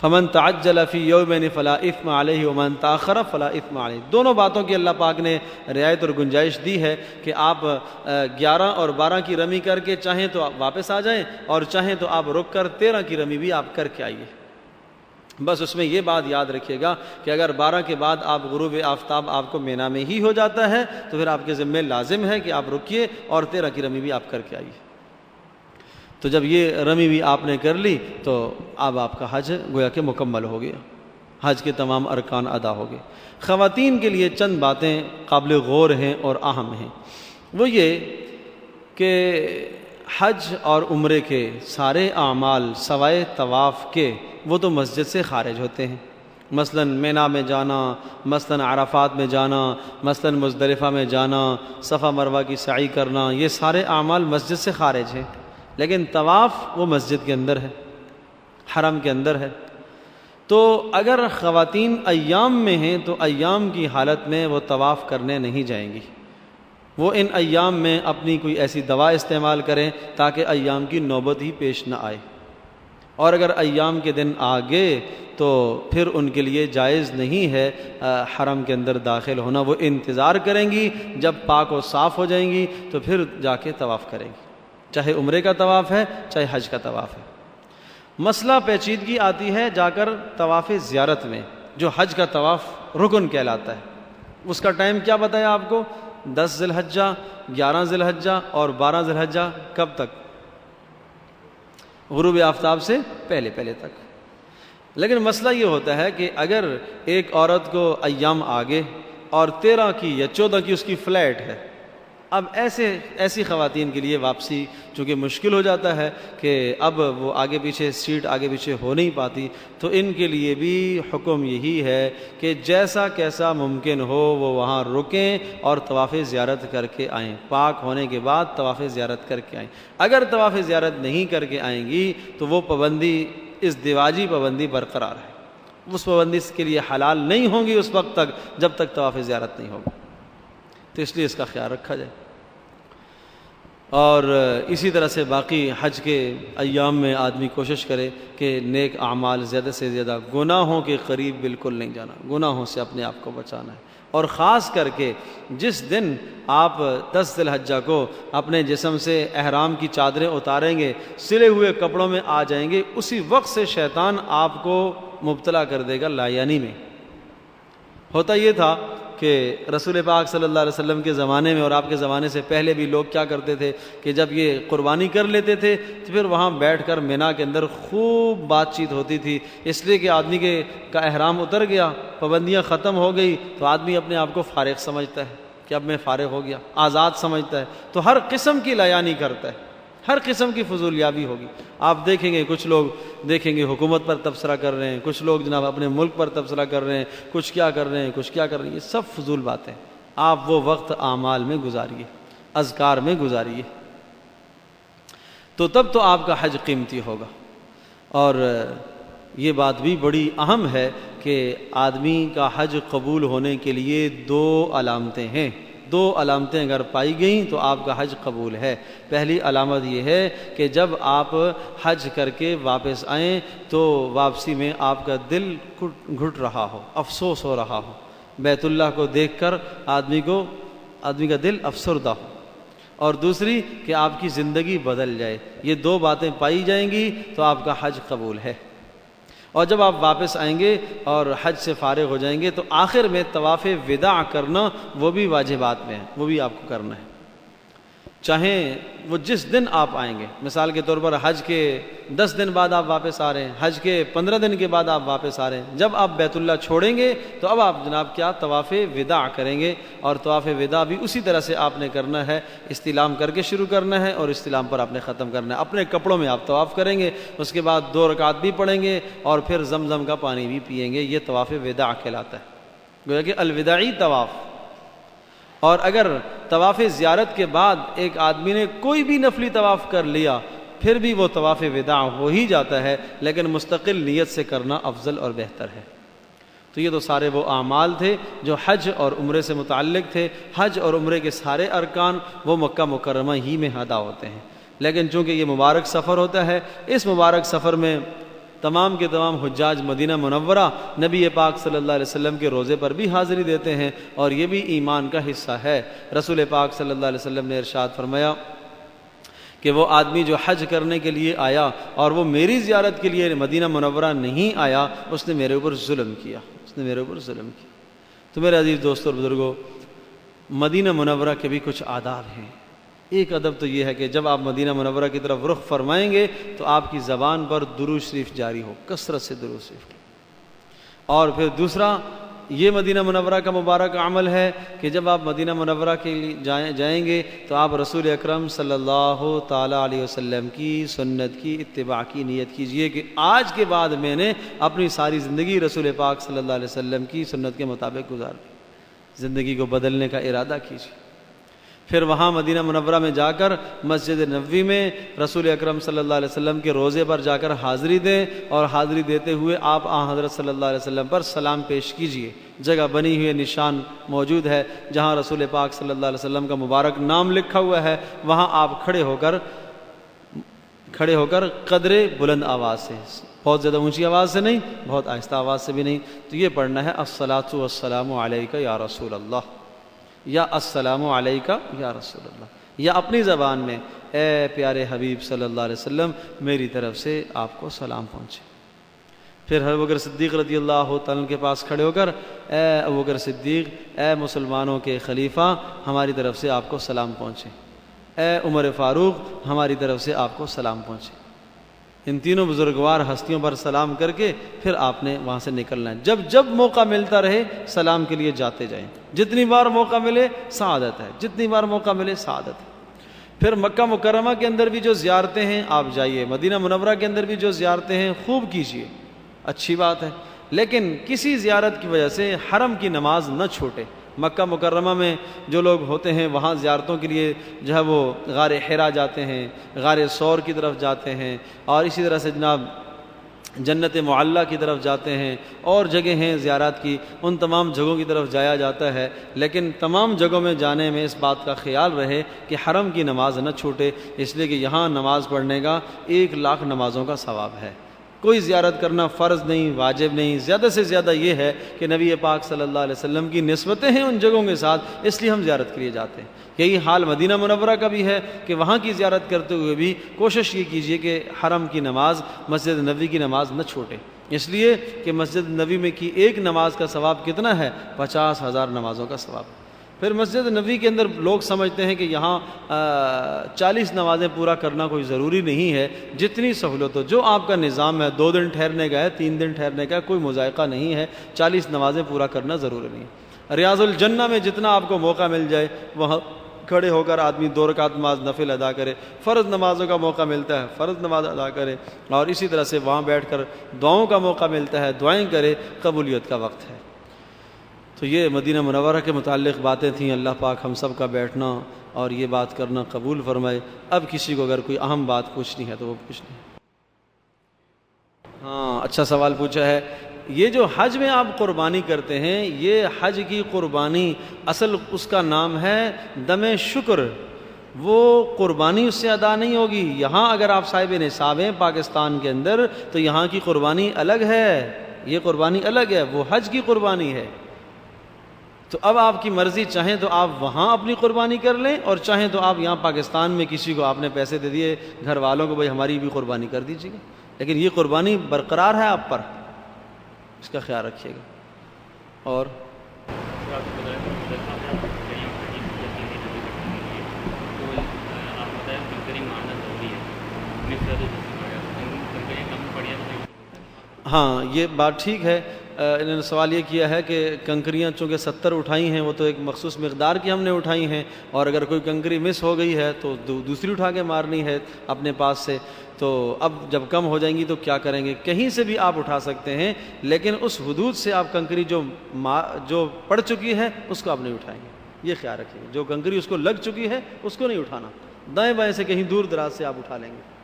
فمن تعجل فی یومین فلا اثم علیہ ومن تاخر فلا اثم علیہ، دونوں باتوں کی اللہ پاک نے رعایت اور گنجائش دی ہے کہ آپ 11 اور 12 کی رمی کر کے چاہیں تو آپ واپس آ جائیں، اور چاہیں تو آپ رک کر 13 کی رمی بھی آپ کر کے آئیے۔ بس اس میں یہ بات یاد رکھیے گا کہ اگر 12 کے بعد آپ غروب آفتاب آپ کو مینا میں ہی ہو جاتا ہے تو پھر آپ کے ذمہ لازم ہے کہ آپ رکیے اور 13 کی رمی بھی آپ کر کے آئیے۔ تو جب یہ رمی بھی آپ نے کر لی تو اب آپ کا حج گویا کہ مکمل ہو گیا، حج کے تمام ارکان ادا ہو گئے۔ خواتین کے لیے چند باتیں قابل غور ہیں اور اہم ہیں، وہ یہ کہ حج اور عمرے کے سارے اعمال سوائے طواف کے وہ تو مسجد سے خارج ہوتے ہیں، مثلا مینا میں جانا، مثلا عرفات میں جانا، مثلا مزدلفہ میں جانا، صفا مروہ کی سعی کرنا، یہ سارے اعمال مسجد سے خارج ہیں، لیکن طواف وہ مسجد کے اندر ہے، حرم کے اندر ہے۔ تو اگر خواتین ایام میں ہیں تو ایام کی حالت میں وہ طواف کرنے نہیں جائیں گی، وہ ان ایام میں اپنی کوئی ایسی دوا استعمال کریں تاکہ ایام کی نوبت ہی پیش نہ آئے، اور اگر ایام کے دن آ گئے تو پھر ان کے لیے جائز نہیں ہے حرم کے اندر داخل ہونا، وہ انتظار کریں گی جب پاک و صاف ہو جائیں گی تو پھر جا کے طواف کریں گی، چاہے عمرے کا طواف ہے چاہے حج کا طواف ہے۔ مسئلہ پیچیدگی آتی ہے جا کر طواف زیارت میں، جو حج کا طواف رکن کہلاتا ہے، اس کا ٹائم کیا بتایا آپ کو؟ 10 ذی الحجہ، 11 ذی الحجہ اور 12 ذی الحجہ، کب تک؟ غروب آفتاب سے پہلے تک۔ لیکن مسئلہ یہ ہوتا ہے کہ اگر ایک عورت کو ایام آگے اور 13 کی یا 14 کی اس کی فلائٹ ہے، اب ایسی خواتین کے لیے واپسی چونکہ مشکل ہو جاتا ہے کہ اب وہ آگے پیچھے سیٹ آگے پیچھے ہو نہیں پاتی، تو ان کے لیے بھی حکم یہی ہے کہ جیسا کیسا ممکن ہو وہ وہاں رکیں اور طواف زیارت کر کے آئیں، پاک ہونے کے بعد طواف زیارت کر کے آئیں۔ اگر طواف زیارت نہیں کر کے آئیں گی تو وہ پابندی، ازدواجی پابندی برقرار ہے، اس پابندی کے لیے حلال نہیں ہوں گی اس وقت تک جب تک طواف زیارت نہیں ہوگی، تو اس لیے اس کا خیال رکھا جائے۔ اور اسی طرح سے باقی حج کے ایام میں آدمی کوشش کرے کہ نیک اعمال زیادہ سے زیادہ، گناہوں کے قریب بالکل نہیں جانا، گناہوں سے اپنے آپ کو بچانا ہے، اور خاص کر کے جس دن آپ 10 ذی الحجہ کو اپنے جسم سے احرام کی چادریں اتاریں گے، سلے ہوئے کپڑوں میں آ جائیں گے، اسی وقت سے شیطان آپ کو مبتلا کر دے گا لایانی میں۔ ہوتا یہ تھا کہ رسول پاک صلی اللہ علیہ وسلم کے زمانے میں اور آپ کے زمانے سے پہلے بھی لوگ کیا کرتے تھے کہ جب یہ قربانی کر لیتے تھے تو پھر وہاں بیٹھ کر مینا کے اندر خوب بات چیت ہوتی تھی، اس لیے کہ آدمی کا احرام اتر گیا، پابندیاں ختم ہو گئی، تو آدمی اپنے آپ کو فارغ سمجھتا ہے کہ اب میں فارغ ہو گیا، آزاد سمجھتا ہے، تو ہر قسم کی لیانی کرتا ہے، ہر قسم کی فضولیابی ہوگی۔ آپ دیکھیں گے کچھ لوگ دیکھیں گے حکومت پر تبصرہ کر رہے ہیں، کچھ لوگ جناب اپنے ملک پر تبصرہ کر رہے ہیں، کچھ کیا کر رہے ہیں، کچھ کیا کر رہے ہیں، یہ سب فضول باتیں۔ آپ وہ وقت اعمال میں گزاریے، اذکار میں گزاریے، تو تب تو آپ کا حج قیمتی ہوگا۔ اور یہ بات بھی بڑی اہم ہے کہ آدمی کا حج قبول ہونے کے لیے 2 علامتیں ہیں، 2 علامتیں اگر پائی گئیں تو آپ کا حج قبول ہے۔ پہلی علامت یہ ہے کہ جب آپ حج کر کے واپس آئیں تو واپسی میں آپ کا دل گھٹ رہا ہو، افسوس ہو رہا ہو، بیت اللہ کو دیکھ کر آدمی کا دل افسردہ ہو، اور دوسری کہ آپ کی زندگی بدل جائے، یہ 2 باتیں پائی جائیں گی تو آپ کا حج قبول ہے۔ اور جب آپ واپس آئیں گے اور حج سے فارغ ہو جائیں گے تو آخر میں طواف وداع کرنا وہ بھی واجبات میں ہے، وہ بھی آپ کو کرنا ہے، چاہیں وہ جس دن آپ آئیں گے۔ مثال کے طور پر حج کے 10 دن بعد آپ واپس آ رہے ہیں، حج کے 15 دن کے بعد آپ واپس آ رہے ہیں، جب آپ بیت اللہ چھوڑیں گے تو اب آپ جناب کیا طواف وداع کریں گے، اور طواف وداع بھی اسی طرح سے آپ نے کرنا ہے، استلام کر کے شروع کرنا ہے اور استلام پر آپ نے ختم کرنا ہے۔ اپنے کپڑوں میں آپ طواف کریں گے، اس کے بعد 2 رکعت بھی پڑھیں گے اور پھر زمزم کا پانی بھی پئیں گے، یہ طواف وداع کہلاتا ہے، گویا کہ الوداعی طواف۔ اور اگر طواف زیارت کے بعد ایک آدمی نے کوئی بھی نفلی طواف کر لیا پھر بھی وہ طواف وداع ہو ہی جاتا ہے، لیکن مستقل نیت سے کرنا افضل اور بہتر ہے۔ تو یہ تو سارے وہ اعمال تھے جو حج اور عمرے سے متعلق تھے۔ حج اور عمرے کے سارے ارکان وہ مکہ مکرمہ ہی میں ادا ہوتے ہیں، لیکن چونکہ یہ مبارک سفر ہوتا ہے، اس مبارک سفر میں تمام کے تمام حجاج مدینہ منورہ نبی پاک صلی اللہ علیہ وسلم کے روضے پر بھی حاضری دیتے ہیں، اور یہ بھی ایمان کا حصہ ہے۔ رسول پاک صلی اللہ علیہ وسلم نے ارشاد فرمایا کہ وہ آدمی جو حج کرنے کے لیے آیا اور وہ میری زیارت کے لیے مدینہ منورہ نہیں آیا، اس نے میرے اوپر ظلم کیا، اس نے میرے اوپر ظلم کیا۔ تو میرے عزیز دوستو اور بزرگوں، مدینہ منورہ کے بھی کچھ آداب ہیں۔ ایک ادب تو یہ ہے کہ جب آپ مدینہ منورہ کی طرف رخ فرمائیں گے تو آپ کی زبان پر درود شریف جاری ہو، کثرت سے درود شریف۔ اور پھر دوسرا یہ مدینہ منورہ کا مبارک عمل ہے کہ جب آپ مدینہ منورہ کے لیے جائیں گے تو آپ رسول اکرم صلی اللہ تعالیٰ علیہ وسلم کی سنت کی اتباع کی نیت کیجئے کہ آج کے بعد میں نے اپنی ساری زندگی رسول پاک صلی اللہ علیہ وسلم کی سنت کے مطابق گزار دی، زندگی کو بدلنے کا ارادہ کیجیے۔ پھر وہاں مدینہ منورہ میں جا کر مسجد نبوی میں رسول اکرم صلی اللہ علیہ وسلم کے روضے پر جا کر حاضری دیں، اور حاضری دیتے ہوئے آپ حضرت صلی اللہ علیہ وسلم پر سلام پیش کیجئے۔ جگہ بنی ہوئی نشان موجود ہے جہاں رسول پاک صلی اللہ علیہ وسلم کا مبارک نام لکھا ہوا ہے، وہاں آپ کھڑے ہو کر قدرے بلند آواز سے، بہت زیادہ اونچی آواز سے نہیں، بہت آہستہ آواز سے بھی نہیں، تو یہ پڑھنا ہے الصلاۃ والسلام علیک یا رسول اللہ، یا السلام علیکہ یا رسول اللہ، یا اپنی زبان میں اے پیارے حبیب صلی اللہ علیہ وسلم میری طرف سے آپ کو سلام پہنچے۔ پھر ابوبکر صدیق رضی اللہ تعالیٰ کے پاس کھڑے ہو کر اے ابوبکر صدیق، اے مسلمانوں کے خلیفہ، ہماری طرف سے آپ کو سلام پہنچے۔ اے عمر فاروق، ہماری طرف سے آپ کو سلام پہنچے۔ ان تینوں بزرگوار ہستیوں پر سلام کر کے پھر آپ نے وہاں سے نکلنا ہے۔ جب جب موقع ملتا رہے سلام کے لیے جاتے جائیں، جتنی بار موقع ملے سعادت ہے، جتنی بار موقع ملے سعادت ہے۔ پھر مکہ مکرمہ کے اندر بھی جو زیارتیں ہیں آپ جائیے، مدینہ منورہ کے اندر بھی جو زیارتیں ہیں خوب کیجیے، اچھی بات ہے، لیکن کسی زیارت کی وجہ سے حرم کی نماز نہ چھوٹے۔ مکہ مکرمہ میں جو لوگ ہوتے ہیں وہاں زیارتوں کے لیے جو ہے وہ غار حرا جاتے ہیں، غار ثور کی طرف جاتے ہیں، اور اسی طرح سے جناب جنت معلیٰ کی طرف جاتے ہیں، اور جگہ ہیں زیارات کی، ان تمام جگہوں کی طرف جایا جاتا ہے، لیکن تمام جگہوں میں جانے میں اس بات کا خیال رہے کہ حرم کی نماز نہ چھوٹے، اس لیے کہ یہاں نماز پڑھنے کا 1,00,000 نمازوں کا ثواب ہے۔ کوئی زیارت کرنا فرض نہیں، واجب نہیں، زیادہ سے زیادہ یہ ہے کہ نبی پاک صلی اللہ علیہ وسلم کی نسبتیں ہیں ان جگہوں کے ساتھ، اس لیے ہم زیارت کے لیے جاتے ہیں۔ یہی حال مدینہ منورہ کا بھی ہے کہ وہاں کی زیارت کرتے ہوئے بھی کوشش یہ کیجیے کہ حرم کی نماز، مسجد نبوی کی نماز نہ چھوٹے، اس لیے کہ مسجد نبوی میں کی ایک نماز کا ثواب کتنا ہے؟ 50,000 نمازوں کا ثواب۔ پھر مسجد نبوی کے اندر لوگ سمجھتے ہیں کہ یہاں 40 نمازیں پورا کرنا کوئی ضروری نہیں ہے، جتنی سہولت ہو، جو آپ کا نظام ہے، 2 دن ٹھہرنے کا ہے، 3 دن ٹھہرنے کا ہے، کوئی مذائقہ نہیں ہے، 40 نمازیں پورا کرنا ضروری نہیں ہے۔ ریاض الجنہ میں جتنا آپ کو موقع مل جائے وہاں کھڑے ہو کر آدمی 2 رکعت نماز نفل ادا کرے، فرض نمازوں کا موقع ملتا ہے فرض نماز ادا کرے، اور اسی طرح سے وہاں بیٹھ کر دعاؤں کا موقع ملتا ہے دعائیں کرے، قبولیت کا وقت ہے۔ تو یہ مدینہ منورہ کے متعلق باتیں تھیں، اللہ پاک ہم سب کا بیٹھنا اور یہ بات کرنا قبول فرمائے۔ اب کسی کو اگر کوئی اہم بات پوچھنی ہے تو وہ پوچھ لیں۔ ہاں، اچھا سوال پوچھا ہے۔ یہ جو حج میں آپ قربانی کرتے ہیں، یہ حج کی قربانی اصل اس کا نام ہے دم شکر، وہ قربانی اس سے ادا نہیں ہوگی۔ یہاں اگر آپ صاحب نصاب ہیں پاکستان کے اندر تو یہاں کی قربانی الگ ہے، یہ قربانی الگ ہے، وہ حج کی قربانی ہے۔ تو اب آپ کی مرضی، چاہیں تو آپ وہاں اپنی قربانی کر لیں، اور چاہیں تو آپ یہاں پاکستان میں کسی کو آپ نے پیسے دے دیے گھر والوں کو، بھائی ہماری بھی قربانی کر دیجیے گا، لیکن یہ قربانی برقرار ہے آپ پر، اس کا خیال رکھیے گا۔ اور ہاں، یہ بات ٹھیک ہے۔ انہوں نے سوال یہ کیا ہے کہ کنکریاں چونکہ 70 اٹھائی ہیں، وہ تو ایک مخصوص مقدار کی ہم نے اٹھائی ہیں، اور اگر کوئی کنکری مس ہو گئی ہے تو دوسری اٹھا کے مارنی ہے اپنے پاس سے، تو اب جب کم ہو جائیں گی تو کیا کریں گے؟ کہیں سے بھی آپ اٹھا سکتے ہیں، لیکن اس حدود سے آپ کنکری جو پڑ چکی ہے اس کو آپ نہیں اٹھائیں گے، یہ خیال رکھیں گے۔ جو کنکری اس کو لگ چکی ہے اس کو نہیں اٹھانا، دائیں بائیں سے کہیں دور دراز سے آپ اٹھا لیں گے۔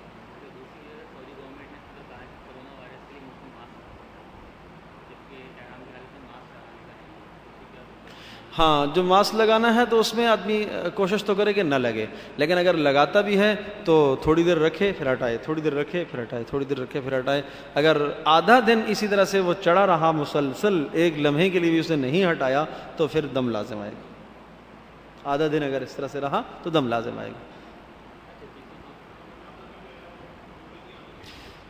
ہاں جو ماسک لگانا ہے تو اس میں آدمی کوشش تو کرے کہ نہ لگے، لیکن اگر لگاتا بھی ہے تو تھوڑی دیر رکھے پھر ہٹائے، تھوڑی دیر رکھے پھر ہٹائے، تھوڑی دیر رکھے پھر ہٹائے۔ اگر آدھا دن اسی طرح سے وہ چڑھا رہا مسلسل، ایک لمحے کے لیے بھی اسے نہیں ہٹایا، تو پھر دم لازم آئے گا۔ آدھا دن اگر اس طرح سے رہا تو دم لازم آئے گا۔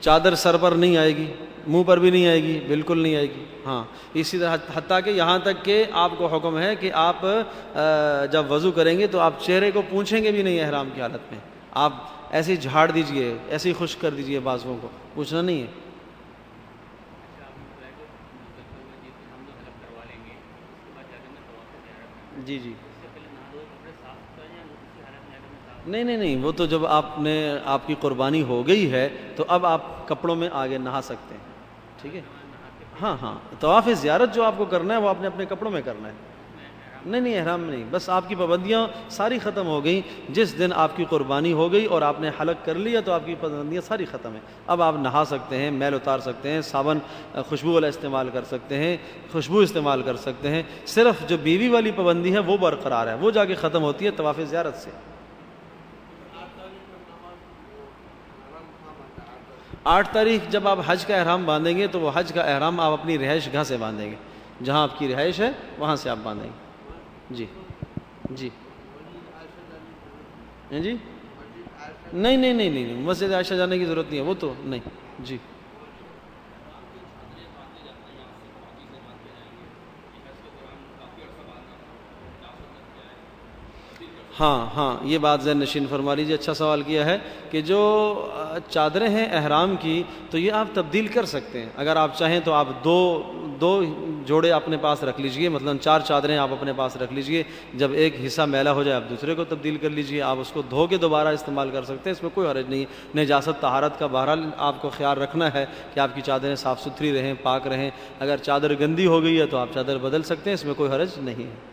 چادر سر پر نہیں آئے گی، منہ پر بھی نہیں آئے گی، بالکل نہیں آئے گی۔ ہاں اسی طرح حتیٰ کہ یہاں تک کہ آپ کو حکم ہے کہ آپ جب وضو کریں گے تو آپ چہرے کو پوچھیں گے بھی نہیں احرام کی حالت میں، آپ ایسے جھاڑ دیجئے، ایسے ہی خشک کر دیجئے، بازوؤں کو پوچھنا نہیں ہے۔ جی جی نہیں نہیں نہیں، وہ تو جب آپ کی قربانی ہو گئی ہے تو اب آپ کپڑوں میں آگے نہا سکتے ہیں، ٹھیک ہے۔ ہاں ہاں، طواف زیارت جو آپ کو کرنا ہے وہ اپنے اپنے کپڑوں میں کرنا ہے، نہیں نہیں احرام میں نہیں، بس آپ کی پابندیاں ساری ختم ہو گئیں۔ جس دن آپ کی قربانی ہو گئی اور آپ نے حلق کر لیا تو آپ کی پابندیاں ساری ختم ہیں۔ اب آپ نہا سکتے ہیں، میل اتار سکتے ہیں، صابن خوشبو والا استعمال کر سکتے ہیں، خوشبو استعمال کر سکتے ہیں۔ صرف جو بیوی والی پابندی ہے وہ برقرار ہے، وہ جا کے ختم ہوتی ہے طواف زیارت سے۔ 8 تاریخ جب آپ حج کا احرام باندھیں گے تو وہ حج کا احرام آپ اپنی رہائش گاہ سے باندھیں گے، جہاں آپ کی رہائش ہے وہاں سے آپ باندھیں گے۔ جی جی جی نہیں نہیں نہیں نہیں، مسجد عائشہ جانے کی ضرورت نہیں ہے، وہ تو نہیں۔ جی ہاں ہاں، یہ بات ذہن نشین فرما لیجیے، اچھا سوال کیا ہے کہ جو چادریں ہیں احرام کی تو یہ آپ تبدیل کر سکتے ہیں، اگر آپ چاہیں تو آپ دو جوڑے اپنے پاس رکھ لیجئے، مثلا 4 چادریں آپ اپنے پاس رکھ لیجئے، جب ایک حصہ میلا ہو جائے آپ دوسرے کو تبدیل کر لیجئے، آپ اس کو دھو کے دوبارہ استعمال کر سکتے ہیں، اس میں کوئی حرج نہیں ہے۔ نجاست طہارت کا بہرحال آپ کو خیال رکھنا ہے کہ آپ کی چادریں صاف ستھری رہیں، پاک رہیں، اگر چادر گندی ہو گئی ہے تو آپ چادر بدل سکتے ہیں، اس میں کوئی حرج نہیں ہے۔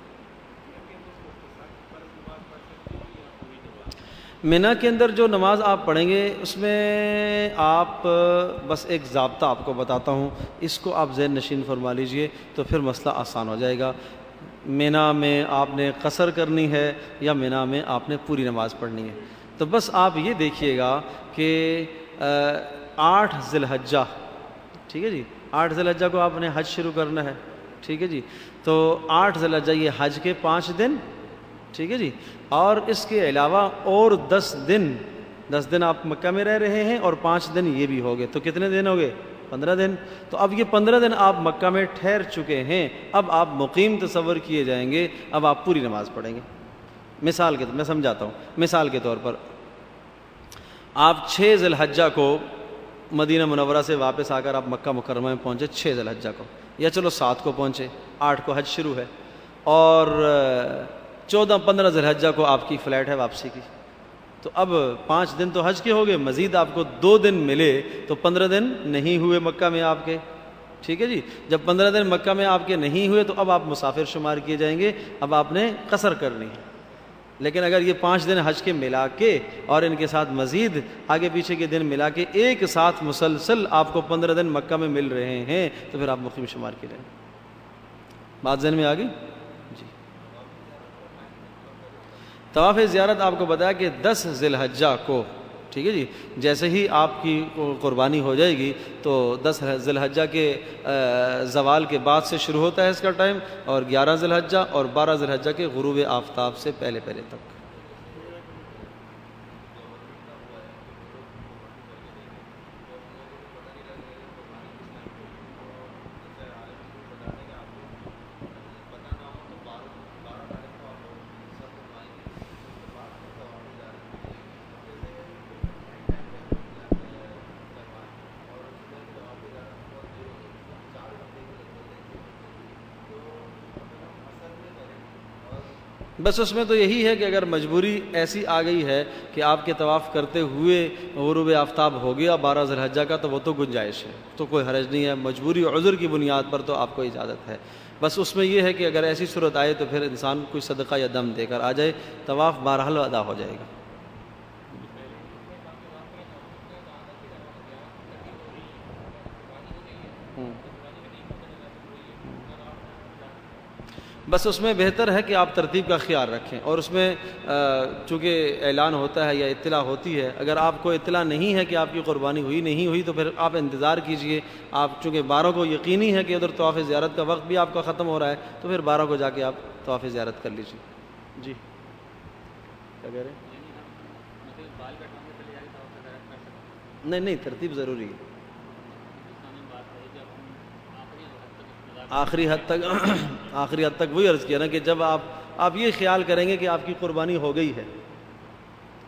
مینا کے اندر جو نماز آپ پڑھیں گے اس میں آپ بس ایک ضابطہ آپ کو بتاتا ہوں، اس کو آپ ذہن نشین فرما لیجئے تو پھر مسئلہ آسان ہو جائے گا۔ مینا میں آپ نے قصر کرنی ہے یا مینا میں آپ نے پوری نماز پڑھنی ہے، تو بس آپ یہ دیکھیے گا کہ 8 ذی الحجہ، ٹھیک ہے جی، 8 ذی الحجہ کو آپ نے حج شروع کرنا ہے، ٹھیک ہے جی، تو 8 ذی الحجہ یہ حج کے 5 دن، ٹھیک ہے جی، اور اس کے علاوہ اور 10 دن آپ مکہ میں رہ رہے ہیں اور 5 دن یہ بھی ہو گئے، تو کتنے دن ہو گئے؟ 15 دن۔ تو اب یہ 15 دن آپ مکہ میں ٹھہر چکے ہیں، اب آپ مقیم تصور کیے جائیں گے، اب آپ پوری نماز پڑھیں گے۔ مثال کے میں سمجھاتا ہوں، مثال کے طور پر آپ 6 ذی الحجہ کو مدینہ منورہ سے واپس آ کر آپ مکہ مکرمہ میں پہنچے 6 ذی الحجہ کو، یا چلو 7 کو پہنچے، 8 کو حج شروع ہے، اور 14-15 ذی الحجہ کو آپ کی فلائٹ ہے واپسی کی، تو اب 5 دن تو حج کے ہو گئے، مزید آپ کو 2 دن ملے تو 15 دن نہیں ہوئے مکہ میں آپ کے، ٹھیک ہے جی۔ جب 15 دن مکہ میں آپ کے نہیں ہوئے تو اب آپ مسافر شمار کیے جائیں گے، اب آپ نے قصر کرنی ہے۔ لیکن اگر یہ 5 دن حج کے ملا کے اور ان کے ساتھ مزید آگے پیچھے کے دن ملا کے ایک ساتھ مسلسل آپ کو 15 دن مکہ میں مل رہے ہیں تو پھر آپ مقیم شمار کیے جائیں گے۔ بات ذہن میں آ گئی؟ جی۔ طواف زیارت آپ کو بتایا کہ 10 ذی الحجہ کو، ٹھیک ہے جی، جیسے ہی آپ کی قربانی ہو جائے گی تو 10 ذی الحجہ کے زوال کے بعد سے شروع ہوتا ہے اس کا ٹائم، اور 11 ذی الحجہ اور 12 ذی الحجہ کے غروب آفتاب سے پہلے تک۔ بس اس میں تو یہی ہے کہ اگر مجبوری ایسی آ گئی ہے کہ آپ کے طواف کرتے ہوئے غروب آفتاب ہو گیا 12 ذی الحجہ کا تو وہ تو گنجائش ہے، تو کوئی حرج نہیں ہے، مجبوری عذر کی بنیاد پر تو آپ کو اجازت ہے۔ بس اس میں یہ ہے کہ اگر ایسی صورت آئے تو پھر انسان کوئی صدقہ یا دم دے کر آ جائے، طواف بہرحال ادا ہو جائے گا۔ بس اس میں بہتر ہے کہ آپ ترتیب کا خیال رکھیں، اور اس میں چونکہ اعلان ہوتا ہے یا اطلاع ہوتی ہے، اگر آپ کو اطلاع نہیں ہے کہ آپ کی قربانی ہوئی نہیں ہوئی تو پھر آپ انتظار کیجئے. آپ چونکہ 12 کو یقینی ہے کہ ادھر طواف زیارت کا وقت بھی آپ کا ختم ہو رہا ہے، تو پھر 12 کو جا کے آپ طواف زیارت کر لیجیے. جی کیا کہہ رہے ہیں؟ نہیں، ترتیب ضروری ہے. آخری حد تک وہی عرض کیا نا کہ جب آپ یہ خیال کریں گے کہ آپ کی قربانی ہو گئی ہے،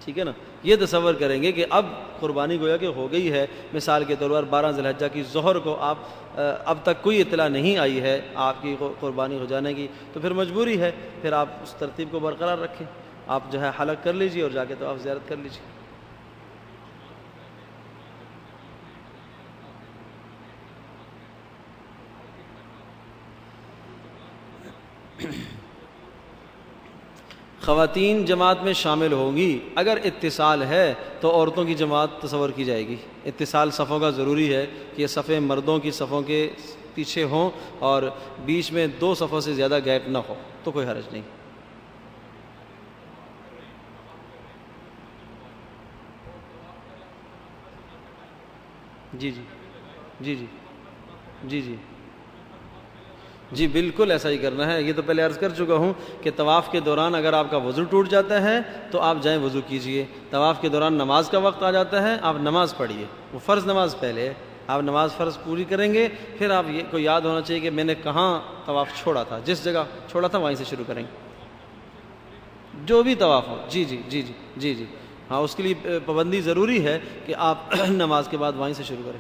ٹھیک ہے نا، یہ تصور کریں گے کہ اب قربانی گویا کہ ہو گئی ہے. مثال کے طور پر 12 ذی الحجہ کی ظہر کو اب تک کوئی اطلاع نہیں آئی ہے آپ کی قربانی ہو جانے کی، تو پھر مجبوری ہے، پھر آپ اس ترتیب کو برقرار رکھیں. آپ جو ہے حلق کر لیجیے اور جا کے طواف زیارت کر لیجیے. خواتین جماعت میں شامل ہوں گی، اگر اتصال ہے تو عورتوں کی جماعت تصور کی جائے گی. اتصال صفوں کا ضروری ہے کہ یہ صفیں مردوں کی صفوں کے پیچھے ہوں اور بیچ میں 2 صفوں سے زیادہ گیپ نہ ہو، تو کوئی حرج نہیں. جی جی جی جی جی جی جی بالکل ایسا ہی کرنا ہے. یہ تو پہلے عرض کر چکا ہوں کہ طواف کے دوران اگر آپ کا وضو ٹوٹ جاتا ہے تو آپ جائیں وضو کیجئے. طواف کے دوران نماز کا وقت آ جاتا ہے، آپ نماز پڑھیے. وہ فرض نماز پہلے ہے، آپ نماز فرض پوری کریں گے، پھر آپ یہ کو یاد ہونا چاہیے کہ میں نے کہاں طواف چھوڑا تھا، جس جگہ چھوڑا تھا وہیں سے شروع کریں گے جو بھی طواف ہو. جی جی جی جی جی جی ہاں، اس کے لیے پابندی ضروری ہے کہ آپ نماز کے بعد وہیں سے شروع کریں.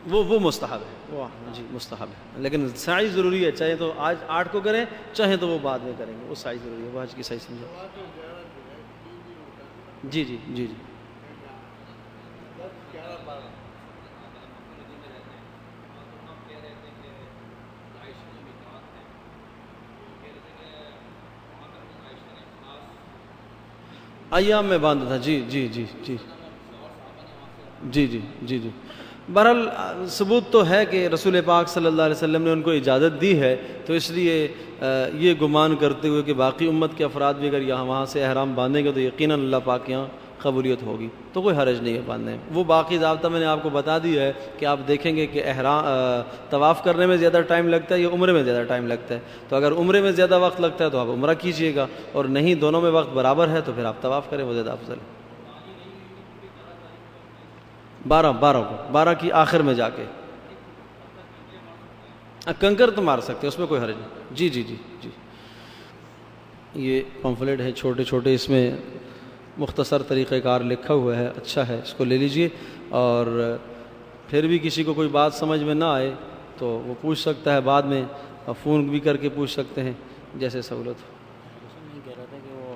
وہ مستحب ہے، وہ جی مستحب ہے، لیکن سعی ضروری ہے. چاہے تو آج 8 کو کریں، چاہے تو وہ بعد میں کریں گے، وہ سعی ضروری ہے. وہ حج کی سعی سمجھے. جی جی جی جی ایام میں باندھا تھا. جی جی جی جی جی جی جی جی بہرحال ثبوت تو ہے کہ رسول پاک صلی اللہ علیہ وسلم نے ان کو اجازت دی ہے، تو اس لیے یہ گمان کرتے ہوئے کہ باقی امت کے افراد بھی اگر یہاں وہاں سے احرام باندھیں گے تو یقیناً اللہ پاک کے یہاں قبولیت ہوگی، تو کوئی حرج نہیں ہے باندھنے. وہ باقی ضابطہ میں نے آپ کو بتا دیا ہے کہ آپ دیکھیں گے کہ طواف کرنے میں زیادہ ٹائم لگتا ہے یا عمرے میں زیادہ ٹائم لگتا ہے. تو اگر عمرے میں زیادہ وقت لگتا ہے تو آپ عمرہ کیجئے گا، اور نہیں دونوں میں وقت برابر ہے تو پھر آپ طواف کریں، وہ زیادہ افضل ہے. 12 کی آخر میں جا کے کنکر تو مار سکتے، اس میں کوئی حرج نہیں. جی جی جی جی یہ پمفلیٹ ہے چھوٹے چھوٹے، اس میں مختصر طریقہ کار لکھا ہوا ہے، اچھا ہے، اس کو لے لیجئے. اور پھر بھی کسی کو کوئی بات سمجھ میں نہ آئے تو وہ پوچھ سکتا ہے بعد میں، فون بھی کر کے پوچھ سکتے ہیں جیسے سہولت ہو. یہ کہہ رہا تھا کہ وہ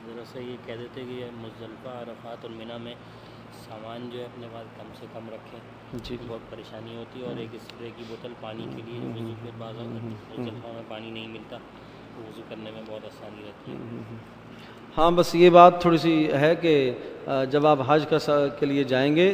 ذرا سا یہ کہہ دیتے کہ مزدلفہ، عرفات اور منی میں سامان جو ہے اپنے پاس کم سے کم رکھیں. جی بہت پریشانی ہوتی ہے. اور ایک اسپرے کی بوتل پانی کے لیے، وضو کے بعد مزدلفہ میں پانی نہیں ملتا تو وضو کرنے میں بہت آسانی رہتی ہے. ہاں بس یہ بات تھوڑی سی ہے کہ جب آپ حج کے لیے جائیں گے